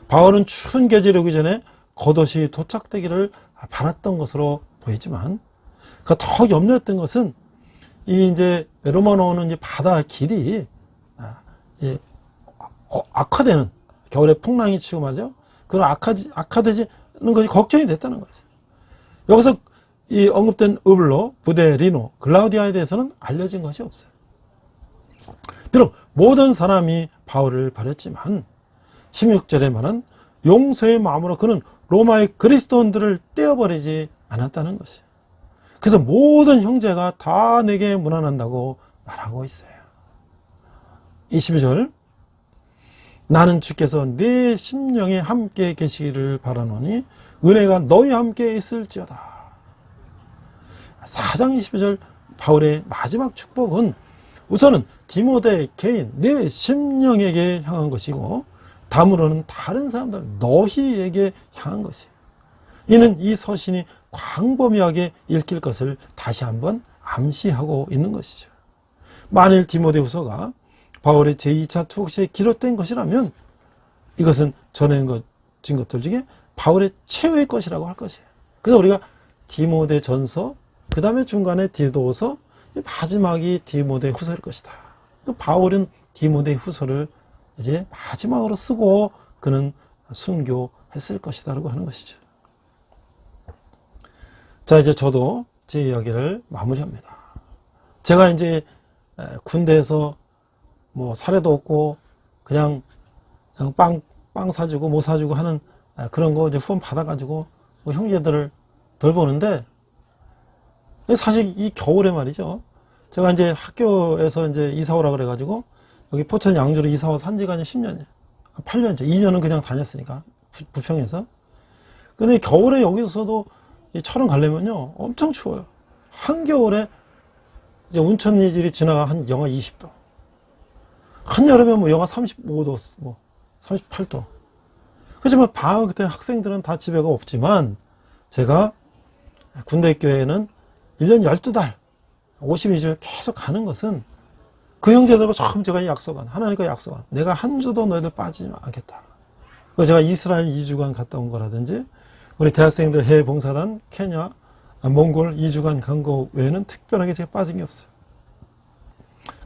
바울은 추운 계절이 오기 전에 겉옷이 도착되기를 바랐던 것으로 보이지만 그 더 염려했던 것은 이 이제 로마로 오는 이제 바다 길이 악화되는, 겨울에 풍랑이 치고 말이죠. 그런 악화되지는 것이 걱정이 됐다는 거죠. 여기서 이 언급된 으블로, 부데, 리노, 글라우디아에 대해서는 알려진 것이 없어요. 비록 모든 사람이 바울을 버렸지만 16절에 말한 용서의 마음으로 그는 로마의 그리스도인들을 떼어버리지 않았다는 것이에요. 그래서 모든 형제가 다 내게 문안한다고 말하고 있어요. 22절 나는 주께서 내 심령에 함께 계시기를 바라노니 은혜가 너희와 함께 있을지어다. 4장 22절 바울의 마지막 축복은 우선은 디모데 개인 내 심령에게 향한 것이고 다음으로는 다른 사람들 너희에게 향한 것이에요. 이는 이 서신이 광범위하게 읽힐 것을 다시 한번 암시하고 있는 것이죠. 만일 디모데후서가 바울의 제2차 투옥시에 기록된 것이라면 이것은 전해진 것들 중에 바울의 최후의 것이라고 할 것이에요. 그래서 우리가 디모데 전서, 그 다음에 중간에 디도서, 마지막이 디모데 후서일 것이다. 바울은 디모데 후서를 이제 마지막으로 쓰고 그는 순교했을 것이다라고 하는 것이죠. 자, 이제 저도 제 이야기를 마무리합니다. 제가 이제 군대에서 뭐 사례도 없고 그냥 빵 사주고 뭐 사주고 하는 그런 거 이제 후원 받아가지고 뭐 형제들을 돌보는데 사실 이 겨울에 말이죠. 제가 이제 학교에서 이제 이사 오라 그래가지고 여기 포천 양주로 이사 와서 산 지가 이제 10년이에요. 8년째. 2년은 그냥 다녔으니까. 부평에서. 근데 겨울에 여기서도 이 철원 가려면요. 엄청 추워요. 한겨울에 이제 운천 이질이 지나가 한 영하 20도. 한여름에 뭐 영하 35도, 뭐 38도. 그렇지만 방학 때 학생들은 다 집에가 없지만 제가 군대교회에는 1년 12달 52주에 계속 가는 것은 그 형제들과 처음 제가 약속한, 하나님과 약속한, 내가 한 주도 너희들 빠지지 않겠다. 그래서 제가 이스라엘 2주간 갔다 온 거라든지, 우리 대학생들 해외 봉사단, 케냐, 몽골 2주간 간 거 외에는 특별하게 제가 빠진 게 없어요.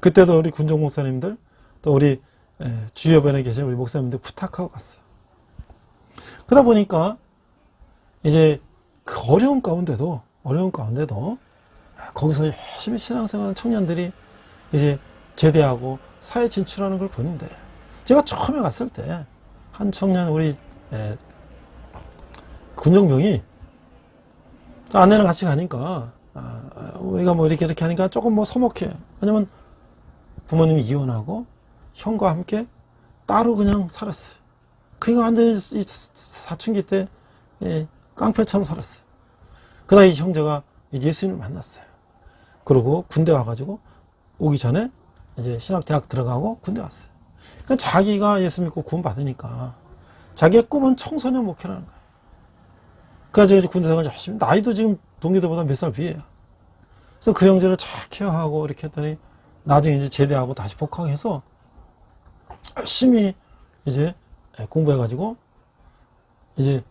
그때도 우리 군종 목사님들, 또 우리 주여변에 계신 우리 목사님들 부탁하고 갔어요. 그러다 보니까 이제 그 어려운 가운데도 거기서 열심히 신앙생활하는 청년들이 이제 제대하고 사회 진출하는 걸 보는데, 제가 처음에 갔을 때 한 청년 우리 군정병이 아내랑 같이 가니까 우리가 뭐 이렇게 하니까 조금 뭐 서먹해. 왜냐면 부모님이 이혼하고 형과 함께 따로 그냥 살았어요. 그러니까 완전히 이 사춘기 때 깡패처럼 살았어요. 그러다 이 형제가 이제 예수님을 만났어요. 그리고 군대 와가지고 오기 전에 이제 신학대학 들어가고 군대 왔어요. 그러니까 자기가 예수 믿고 구원 받으니까 자기의 꿈은 청소년 목회라는 거예요. 그래서 군대 생활 열심히, 나이도 지금 동기들보다 몇 살 위에요. 그래서 그 형제를 잘 케어하고 이렇게 했더니 나중에 이제 제대하고 다시 복학해서 열심히 이제 공부해가지고 이제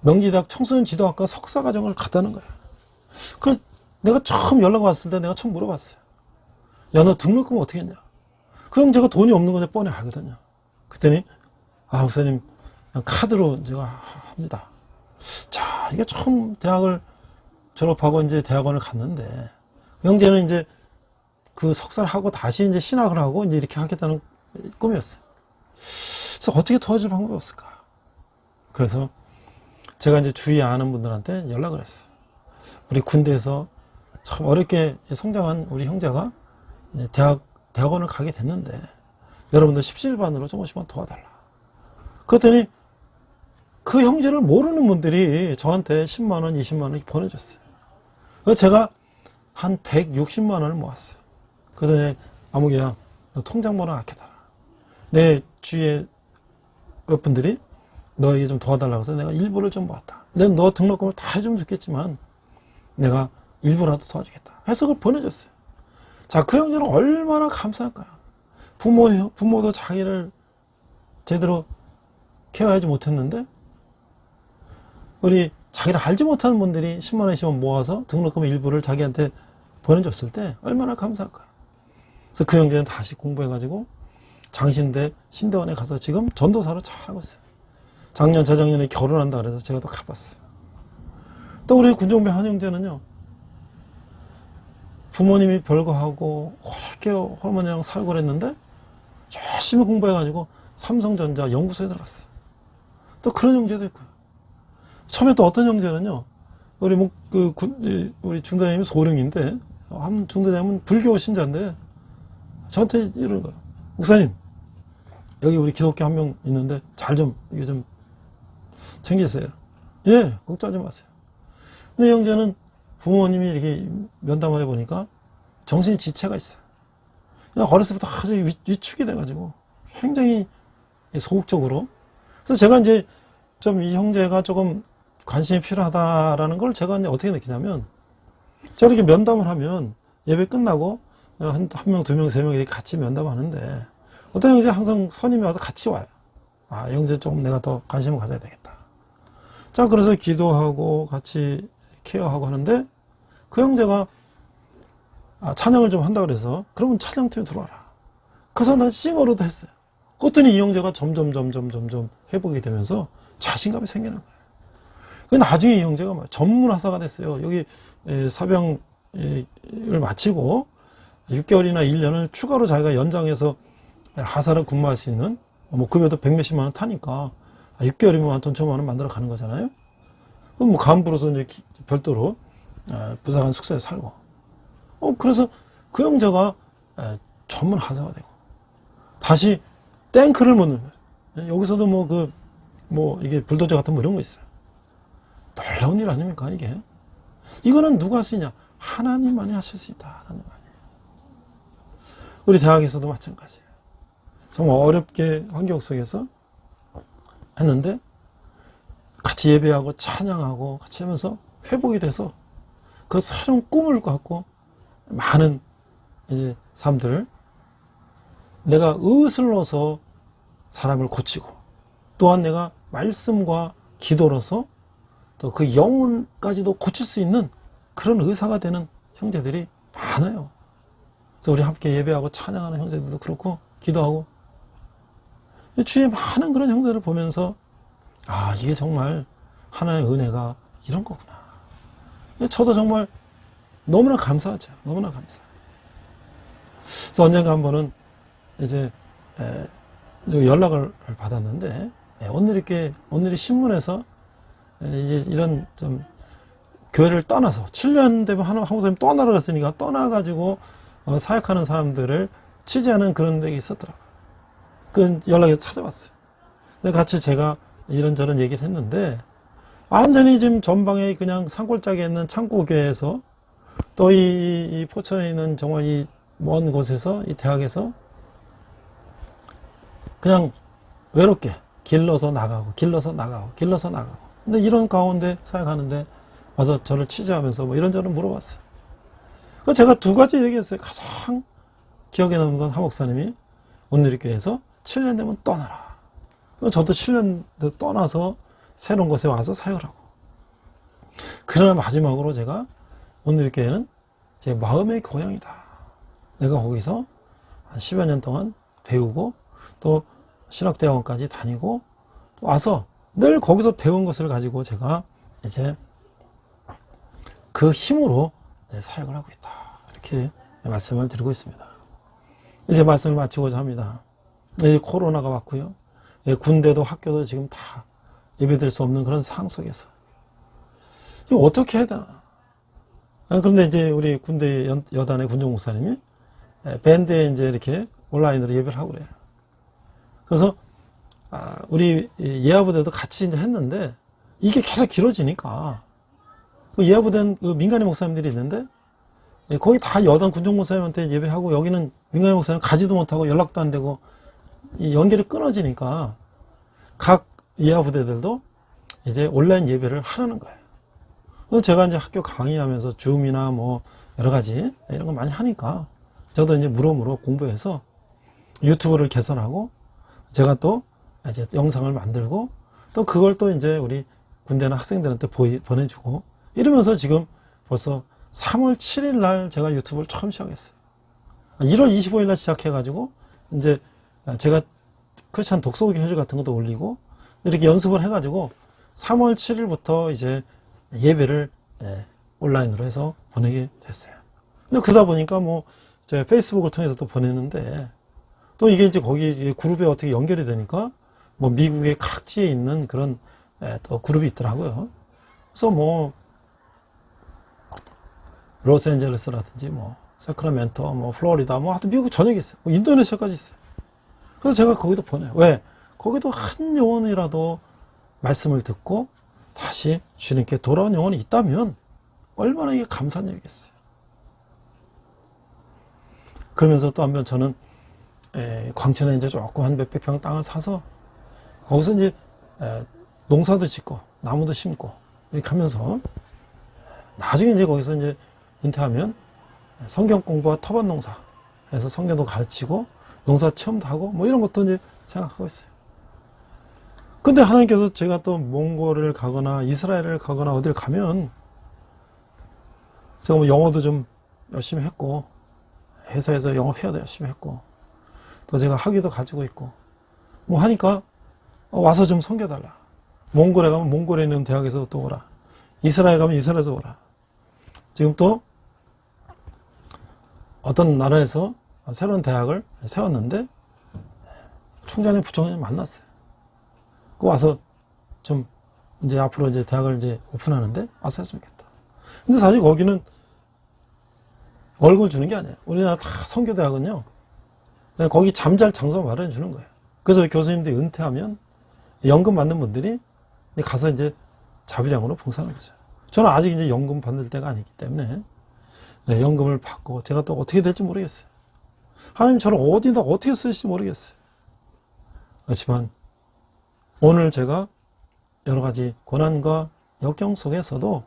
명지대학 청소년 지도학과 석사 과정을 갔다는 거예요. 그 내가 처음 연락 왔을 때 내가 처음 물어봤어요. 야, 너 등록금 어떻게 했냐? 그 형제가 돈이 없는 건데 뻔히 알거든요. 그랬더니 목사님 그냥 카드로 제가 합니다. 자, 이게 처음 대학을 졸업하고 이제 대학원을 갔는데 형제는 이제 그 석사를 하고 다시 이제 신학을 하고 이제 이렇게 하겠다는 꿈이었어요. 그래서 어떻게 도와줄 방법이 없을까? 그래서 제가 이제 주위에 아는 분들한테 연락을 했어요. 우리 군대에서 참 어렵게 성장한 우리 형제가 이제 대학원을 가게 됐는데 여러분들 십시일반으로 조금씩만 도와달라. 그랬더니 그 형제를 모르는 분들이 저한테 10만 원, 20만 원 보내줬어요. 그래서 제가 한 160만 원을 모았어요. 그래서 아무개야, 너 통장번호 아껴달라. 내 주위에 몇 분들이 너에게 좀 도와달라고 해서 내가 일부를 좀 모았다. 내가 너 등록금을 다 해주면 좋겠지만 내가 일부라도 도와주겠다. 해서 그걸 보내줬어요. 자, 그 형제는 얼마나 감사할까요? 부모도 자기를 제대로 케어하지 못했는데 우리 자기를 알지 못하는 분들이 10만 원씩만 모아서 등록금의 일부를 자기한테 보내줬을 때 얼마나 감사할까요? 그래서 그 형제는 다시 공부해가지고 장신대 신대원에 가서 지금 전도사로 잘하고 있어요. 작년, 재작년에 결혼한다 그래서 제가 또 가봤어요. 또 우리 군종배 한 형제는요, 부모님이 별거하고 어렵게 할머니랑 살고 그랬는데 열심히 공부해가지고 삼성전자 연구소에 들어갔어요. 또 그런 형제도 있고요. 처음에 또 어떤 형제는요, 우리 중대장님이 소령인데, 한 중대장님은 불교 신자인데, 저한테 이러는 거예요. 목사님, 여기 우리 기독교 한 명 있는데, 이거 좀 챙기세요. 예, 걱정하지 마세요. 근데 형제는 부모님이 이렇게 면담을 해보니까 정신 지체가 있어요. 그냥 어렸을 때부터 아주 위축이 돼가지고, 굉장히 소극적으로. 그래서 제가 이제 좀 이 형제가 조금 관심이 필요하다라는 걸 제가 이제 어떻게 느끼냐면, 제가 이렇게 면담을 하면 예배 끝나고 한 명, 두 명, 세 명 이렇게 같이 면담하는데 어떤 형제 항상 선임이 와서 같이 와요. 형제 조금 내가 더 관심을 가져야 되겠다. 자, 그래서 기도하고 같이 케어하고 하는데 그 형제가 찬양을 좀 한다 그래서 그러면 찬양팀에 들어와라. 그래서 난 싱어로도 했어요. 그랬더니 이 형제가 점점 회복이 되면서 자신감이 생기는 거예요. 나중에 이 형제가 전문 하사가 됐어요. 여기 사병을 마치고 6개월이나 1년을 추가로 자기가 연장해서 하사를 근무할 수 있는, 뭐 급여도 100몇십만 원 타니까 6개월이면 한 돈 천만 원 만들어 가는 거잖아요. 그럼 뭐 간부로서 이제 별도로 부사관 숙소에 살고. 그래서 그 형제가 전문 하사가 되고 다시 탱크를 묻는 거예요. 여기서도 이게 불도저 같은 뭐 이런 거 있어요. 놀라운 일 아닙니까, 이게? 이거는 누가 할 수 있냐? 하나님만이 하실 수 있다라는 말이에요. 우리 대학에서도 마찬가지예요. 정말 어렵게 환경 속에서 했는데 같이 예배하고 찬양하고 같이 하면서 회복이 돼서 그 새로운 꿈을 갖고 많은 이제 사람들을 내가 의술로서 사람을 고치고 또한 내가 말씀과 기도로서 또 그 영혼까지도 고칠 수 있는 그런 의사가 되는 형제들이 많아요. 그래서 우리 함께 예배하고 찬양하는 형제들도 그렇고 기도하고 주위에 많은 그런 형제들을 보면서 이게 정말 하나님의 은혜가 이런 거구나. 저도 정말 너무나 감사하죠. 너무나 감사해요. 그래서 언젠가 한 번은 이제 연락을 받았는데, 오늘 신문에서 이제 이런 좀 교회를 떠나서 7년 되면 한국 선생님 또 나갔으니까 떠나가지고 사역하는 사람들을 취재하는 그런 데가 있었더라고요. 그 연락이 찾아왔어요. 같이 제가 이런저런 얘기를 했는데, 완전히 지금 전방에 그냥 산골짜기에 있는 창고교회에서 또 이 포천에 있는 정말 이 먼 곳에서 이 대학에서 그냥 외롭게 길러서 나가고 근데 이런 가운데 사역하는데 와서 저를 취재하면서 뭐 이런저런 물어봤어요. 그래서 제가 두 가지 얘기했어요. 가장 기억에 남는 건 한 목사님이 온누리교회에서 7년 되면 떠나라. 저도 7년 떠나서 새로운 곳에 와서 사역을 하고. 그러나 마지막으로 제가 온누리교회는 제 마음의 고향이다. 내가 거기서 한 10여 년 동안 배우고 또 신학대학원까지 다니고 또 와서 늘 거기서 배운 것을 가지고 제가 이제 그 힘으로 사역을 하고 있다. 이렇게 말씀을 드리고 있습니다. 이제 말씀을 마치고자 합니다. 코로나가 왔고요. 군대도 학교도 지금 다 예배될 수 없는 그런 상황 속에서 이거 어떻게 해야 되나? 그런데 이제 우리 군대 여단의 군종 목사님이 밴드에 이제 이렇게 온라인으로 예배를 하고 그래요. 그래서 우리 예하부대도 같이 이제 했는데 이게 계속 길어지니까 그 예하부대는 그 민간인 목사님들이 있는데 거기 다 여단 군종 목사님한테 예배하고 여기는 민간인 목사님 가지도 못하고 연락도 안 되고 이 연결이 끊어지니까 각 예하부대들도 이제 온라인 예배를 하라는 거예요. 그래서 제가 이제 학교 강의하면서 줌이나 뭐 여러 가지 이런 거 많이 하니까 저도 이제 무럼으로 공부해서 유튜브를 개설하고 제가 또 이제 영상을 만들고 또 그걸 또 이제 우리 군대나 학생들한테 보내주고 이러면서 지금 벌써 3월 7일 날 제가 유튜브를 처음 시작했어요. 1월 25일 날 시작해가지고 이제 제가 크리스찬 독서기 교실 같은 것도 올리고 이렇게 연습을 해가지고 3월 7일부터 이제 예배를 온라인으로 해서 보내게 됐어요. 근데 그러다 보니까 뭐 제가 페이스북을 통해서 또 보내는데 또 이게 이제 거기 그룹에 어떻게 연결이 되니까 뭐 미국의 각지에 있는 그런 또 그룹이 있더라고요. 그래서 뭐 로스앤젤레스라든지 뭐 세크라멘토, 뭐 플로리다, 뭐 하여튼 미국 전역에 있어요. 뭐 인도네시아까지 있어요. 그래서 제가 거기도 보내요. 왜? 거기도 한 영혼이라도 말씀을 듣고 다시 주님께 돌아온 영혼이 있다면 얼마나 이게 감사한 일이겠어요. 그러면서 또 한번 저는 광천에 이제 조금 한 몇백 평 땅을 사서 거기서 이제 농사도 짓고 나무도 심고 이렇게 하면서 나중에 이제 거기서 이제 은퇴하면 성경 공부와 터반 농사 해서 성경도 가르치고 농사 체험도 하고 뭐 이런 것도 이제 생각하고 있어요. 근데 하나님께서 제가 또 몽골을 가거나 이스라엘을 가거나 어딜 가면 제가 뭐 영어도 좀 열심히 했고 회사에서 영어 회화도 열심히 했고 또 제가 학위도 가지고 있고 뭐 하니까 와서 좀 섬겨달라. 몽골에 가면 몽골에 있는 대학에서 또 오라. 이스라엘 가면 이스라엘에서 오라. 지금 또 어떤 나라에서 새로운 대학을 세웠는데 총장님 부총장님 만났어요. 그 와서 좀 이제 앞으로 이제 대학을 이제 오픈하는데 와서 했으면 좋겠다. 근데 사실 거기는 월급을 주는 게 아니에요. 우리나라 다 선교대학은요. 그냥 거기 잠잘 장소 마련해 주는 거예요. 그래서 교수님들이 은퇴하면 연금 받는 분들이 가서 이제 자비량으로 봉사하는 거죠. 저는 아직 이제 연금 받을 때가 아니기 때문에 연금을 받고 제가 또 어떻게 될지 모르겠어요. 하나님 저를 어디다 어떻게 쓰실지 모르겠어요. 그렇지만 오늘 제가 여러 가지 고난과 역경 속에서도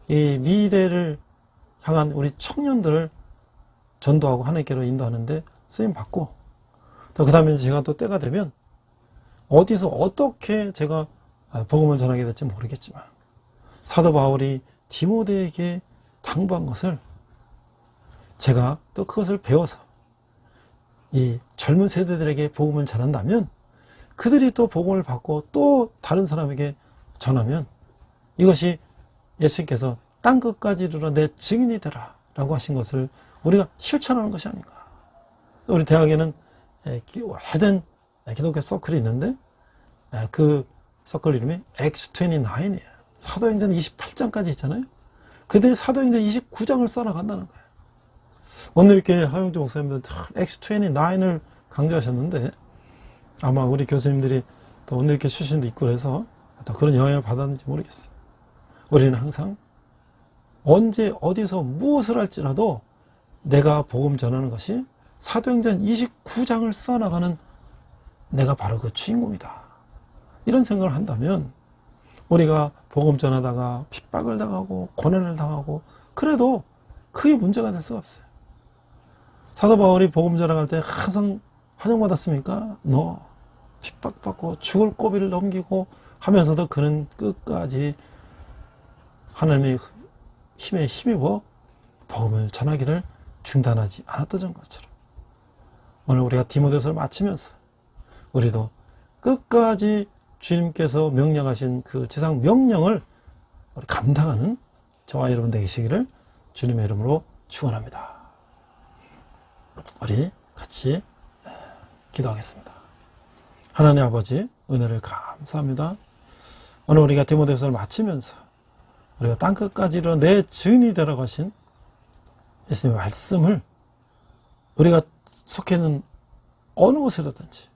이 미래를 향한 우리 청년들을 전도하고 하나님께로 인도하는데 쓰임 받고 또 그 다음에 제가 또 때가 되면 어디서 어떻게 제가 복음을 전하게 될지 모르겠지만 사도 바울이 디모데에게 당부한 것을 제가 또 그것을 배워서 이 젊은 세대들에게 복음을 전한다면 그들이 또 복음을 받고 또 다른 사람에게 전하면 이것이 예수님께서 땅끝까지 이르러 내 증인이 되라 라고 하신 것을 우리가 실천하는 것이 아닌가. 우리 대학에는 오래된 기독교 서클이 있는데 그 서클 이름이 X29이에요. 사도행전 28장까지 있잖아요. 그들이 사도행전 29장을 써나간다는 거예요. 오늘 이렇게 하용주 목사님들 X29을 강조하셨는데 아마 우리 교수님들이 또 오늘 이렇게 출신도 있고 그래서 또 그런 영향을 받았는지 모르겠어요. 우리는 항상 언제 어디서 무엇을 할지라도 내가 복음 전하는 것이 사도행전 29장을 써나가는 내가 바로 그 주인공이다. 이런 생각을 한다면 우리가 복음 전하다가 핍박을 당하고 고난을 당하고 그래도 크게 문제가 될 수가 없어요. 사도 바울이 복음 전할 때 항상 환영받았습니까? 핍박받고 죽을 고비를 넘기고 하면서도 그는 끝까지 하나님의 힘에 힘입어 복음을 전하기를 중단하지 않았던 것처럼 오늘 우리가 디모데서를 마치면서 우리도 끝까지 주님께서 명령하신 그 지상 명령을 감당하는 저와 여러분 되시기를 주님의 이름으로 축원합니다. 우리 같이 기도하겠습니다. 하나님 아버지 은혜를 감사합니다. 오늘 우리가 디모데서를 마치면서 우리가 땅끝까지 이르러 내 증인이 되러 가신 예수님의 말씀을 우리가 속해 있는 어느 곳에든지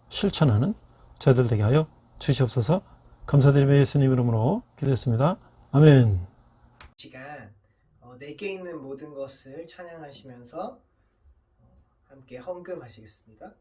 실천하는 저희들 되게 하여 주시옵소서. 감사드리며 예수님 이름으로 기도했습니다. 아멘. 시간 내게 있는 모든 것을 찬양하시면서 함께 헌금하시겠습니다.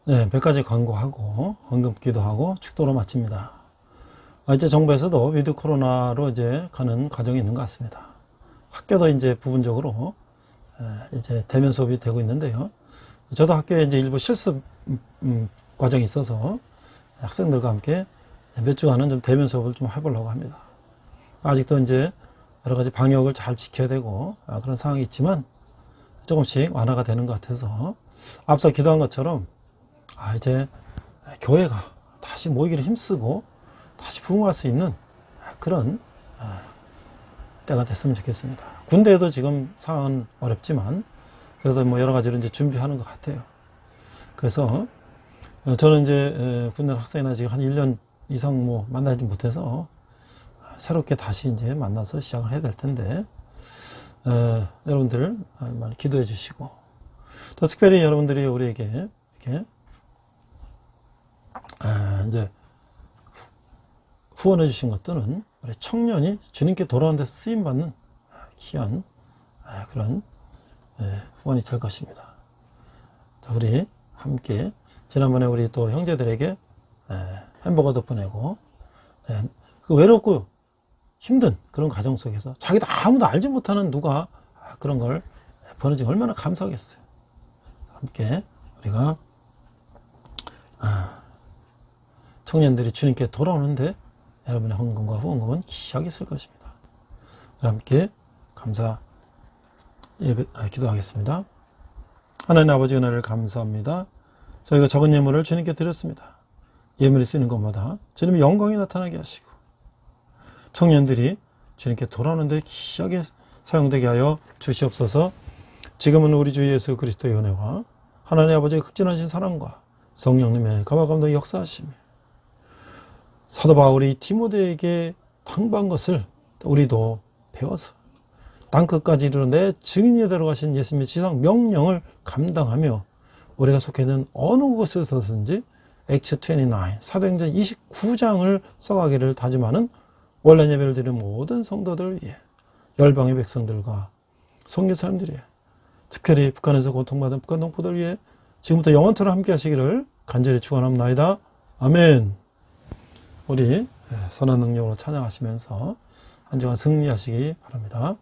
네, 몇 가지 광고하고 헌금 기도하고 축도로 마칩니다. 이제 정부에서도 위드 코로나로 이제 가는 과정이 있는 것 같습니다. 학교도 이제 부분적으로 이제 대면 수업이 되고 있는데요. 저도 학교에 이제 일부 실습 과정이 있어서 학생들과 함께 몇 주간은 좀 대면 수업을 좀 해보려고 합니다. 아직도 이제 여러 가지 방역을 잘 지켜야 되고 그런 상황이 있지만 조금씩 완화가 되는 것 같아서 앞서 기도한 것처럼 이제 교회가 다시 모이기를 힘쓰고 다시 부흥할 수 있는 그런 때가 됐으면 좋겠습니다. 군대에도 지금 상황은 어렵지만 그래도 뭐 여러 가지로 이제 준비하는 것 같아요. 그래서 저는 이제 군대 학생이나 지금 한 1년 이상 뭐 만나지 못해서 새롭게 다시 이제 만나서 시작을 해야 될 텐데 여러분들 많이 기도해 주시고 또 특별히 여러분들이 우리에게 이렇게 이제 후원해 주신 것들은 우리 청년이 주님께 돌아오는 데 쓰임받는 귀한 그런 후원이 될 것입니다. 우리 함께 지난번에 우리 또 형제들에게 햄버거도 보내고 그 외롭고 힘든 그런 가정 속에서 자기도 아무도 알지 못하는 누가 그런 걸 보내주니 얼마나 감사하겠어요. 함께 우리가 청년들이 주님께 돌아오는데 여러분의 헌금과 후원금은 귀하게 쓸 것입니다. 함께 감사 기도하겠습니다. 하나님 아버지 은혜를 감사합니다. 저희가 적은 예물을 주님께 드렸습니다. 예물이 쓰는 것마다 주님의 영광이 나타나게 하시고 청년들이 주님께 돌아오는데 귀하게 사용되게 하여 주시옵소서. 지금은 우리 주 예수 그리스도의 은혜와 하나님 아버지의 극진하신 사랑과 성령님의 감화감동 역사하심이 사도 바울이 디모데에게 당부한 것을 우리도 배워서 땅끝까지 이르러 내 증인이 되러 가신 예수님의 지상 명령을 감당하며 우리가 속해 있는 어느 곳에서든지 X29 사도행전 29장을 써가기를 다짐하는 원래 예배를 드리는 모든 성도들 위해, 열방의 백성들과 성교 사람들이, 특별히 북한에서 고통받은 북한 동포들 위해 지금부터 영원토록 함께 하시기를 간절히 축원합니다. 아멘. 우리 선한 능력으로 찬양하시면서 한 주간 승리하시기 바랍니다.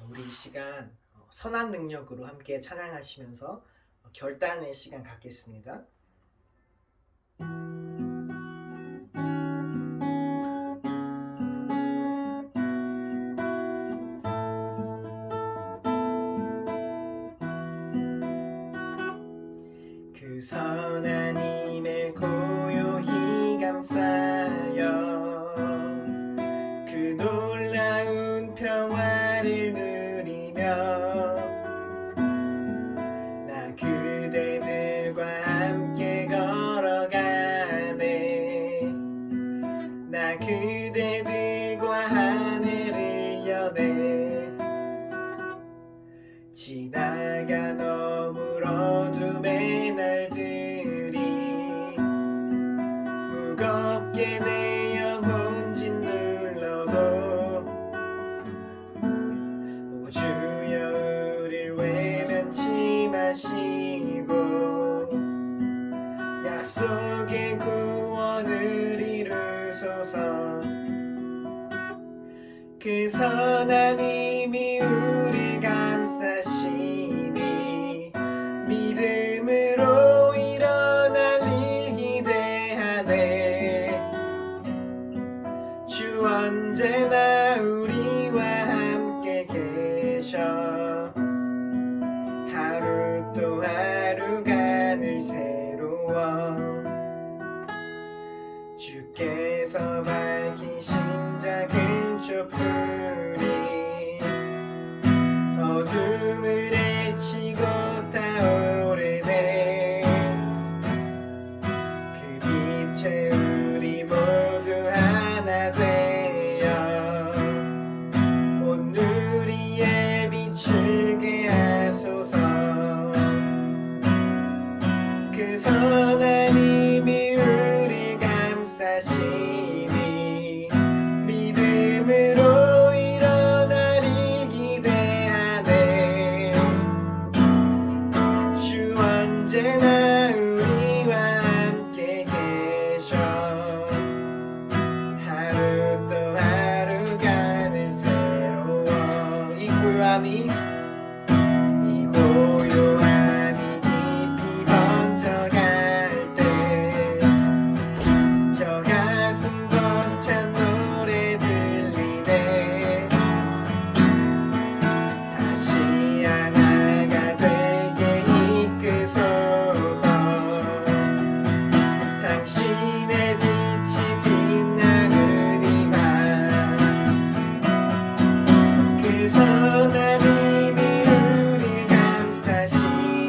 우리 이 시간 선한 능력으로 함께 찬양하시면서 결단의 시간 갖겠습니다. 그 선한 힘에 고요히 감싸여 그 놀라운 평화를 누리며 나 그대들과 함께 걸어가네. 나 그대들과 하늘을 여네. 지나가 너물 어둠의 날들이 무겁게 내 영혼 짓눌러도 오 주여 우릴 외면치 마시고 약속의 구원을 이루소서. 그 선한 힘이 우릴 감싸시니 믿음으로 일어날 일 기대하네. 주 언제나 우리와 함께 계셔. 하루 또 하루가 늘 새로워. 주께서 밝히신 작은 촛불이 어둠을 헤치고 타오르네. 그 빛에 우리 모두 하나 되어 온 누리에 비추게 하소서. 그 선한 힘이 우릴 감싸시니 믿음으로 일어날 일 기대하네. 주 언제나 우리와 함께 계셔. 하루 또 하루가 늘 새로워. 이 고요함이 깊이 번져갈 때 저 가슴 벅찬 노래 들리네. 다시 하나가 되게 이끄소서. 당신의 빛이 빛나는 이 밤 그 선한 힘이 우릴 감싸시니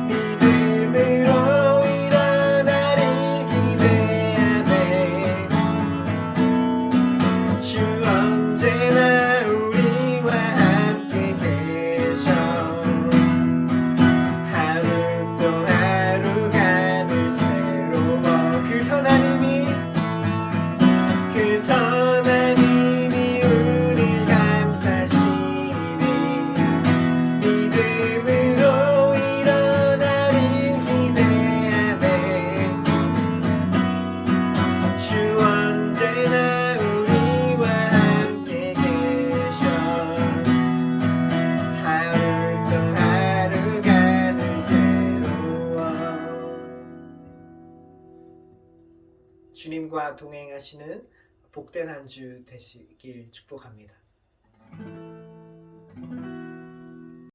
믿음으로 일어날 일 기대하네. 주 언제나 우리와 함께 계셔. 하루 또 하루가 늘 새로워. 그 선한 힘이 우릴 감싸시니 믿음으로 일어날 일 기대하네. 주 언제나 우리와 함께 계셔. 하루 또 하루가 늘 새로워. 주님과 동행하시는 복된 한 주 되시길 축복합니다.